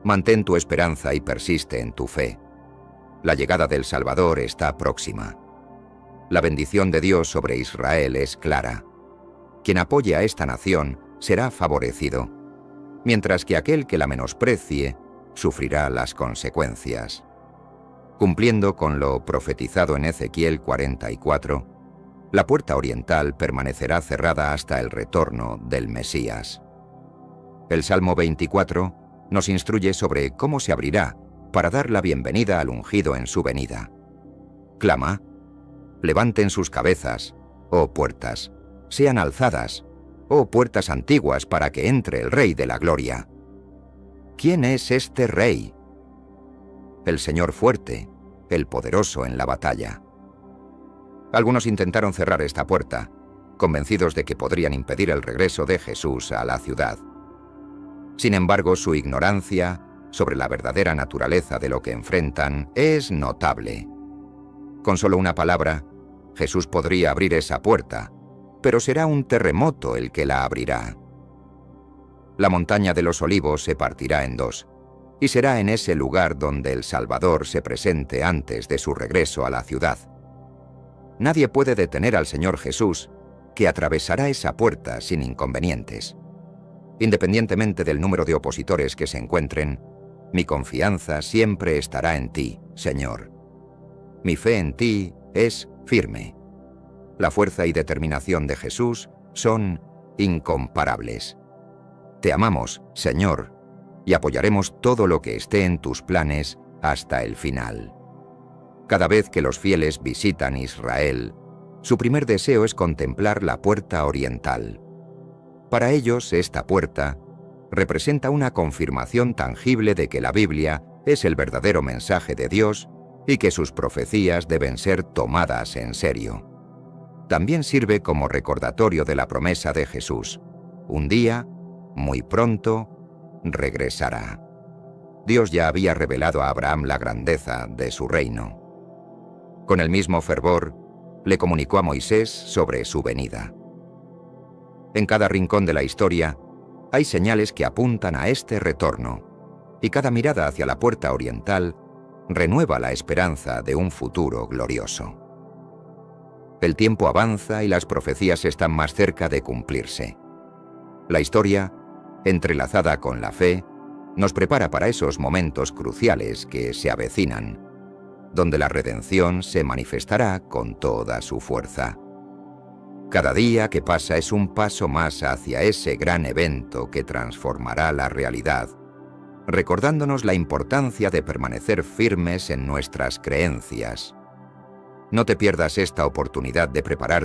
Mantén tu esperanza y persiste en tu fe. La llegada del Salvador está próxima. La bendición de Dios sobre Israel es clara. Quien apoye a esta nación será favorecido, mientras que aquel que la menosprecie sufrirá las consecuencias. Cumpliendo con lo profetizado en Ezequiel 44, la puerta oriental permanecerá cerrada hasta el retorno del Mesías. El Salmo 24 nos instruye sobre cómo se abrirá para dar la bienvenida al ungido en su venida. Clama: levanten sus cabezas, oh puertas, sean alzadas, oh puertas antiguas, para que entre el Rey de la Gloria. ¿Quién es este Rey? El Señor fuerte, el poderoso en la batalla. Algunos intentaron cerrar esta puerta, convencidos de que podrían impedir el regreso de Jesús a la ciudad. Sin embargo, su ignorancia sobre la verdadera naturaleza de lo que enfrentan es notable. Con solo una palabra, Jesús podría abrir esa puerta, pero será un terremoto el que la abrirá. La montaña de los Olivos se partirá en dos, y será en ese lugar donde el Salvador se presente antes de su regreso a la ciudad. Nadie puede detener al Señor Jesús, que atravesará esa puerta sin inconvenientes. Independientemente del número de opositores que se encuentren, mi confianza siempre estará en ti, Señor. Mi fe en ti es firme. La fuerza y determinación de Jesús son incomparables. Te amamos, Señor, y apoyaremos todo lo que esté en tus planes hasta el final. Cada vez que los fieles visitan Israel, su primer deseo es contemplar la puerta oriental. Para ellos, esta puerta representa una confirmación tangible de que la Biblia es el verdadero mensaje de Dios y que sus profecías deben ser tomadas en serio. También sirve como recordatorio de la promesa de Jesús: un día, muy pronto, regresará. Dios ya había revelado a Abraham la grandeza de su reino. Con el mismo fervor, le comunicó a Moisés sobre su venida. En cada rincón de la historia, hay señales que apuntan a este retorno, y cada mirada hacia la puerta oriental renueva la esperanza de un futuro glorioso. El tiempo avanza y las profecías están más cerca de cumplirse. La historia, entrelazada con la fe, nos prepara para esos momentos cruciales que se avecinan, donde la redención se manifestará con toda su fuerza. Cada día que pasa es un paso más hacia ese gran evento que transformará la realidad, recordándonos la importancia de permanecer firmes en nuestras creencias. No te pierdas esta oportunidad de prepararte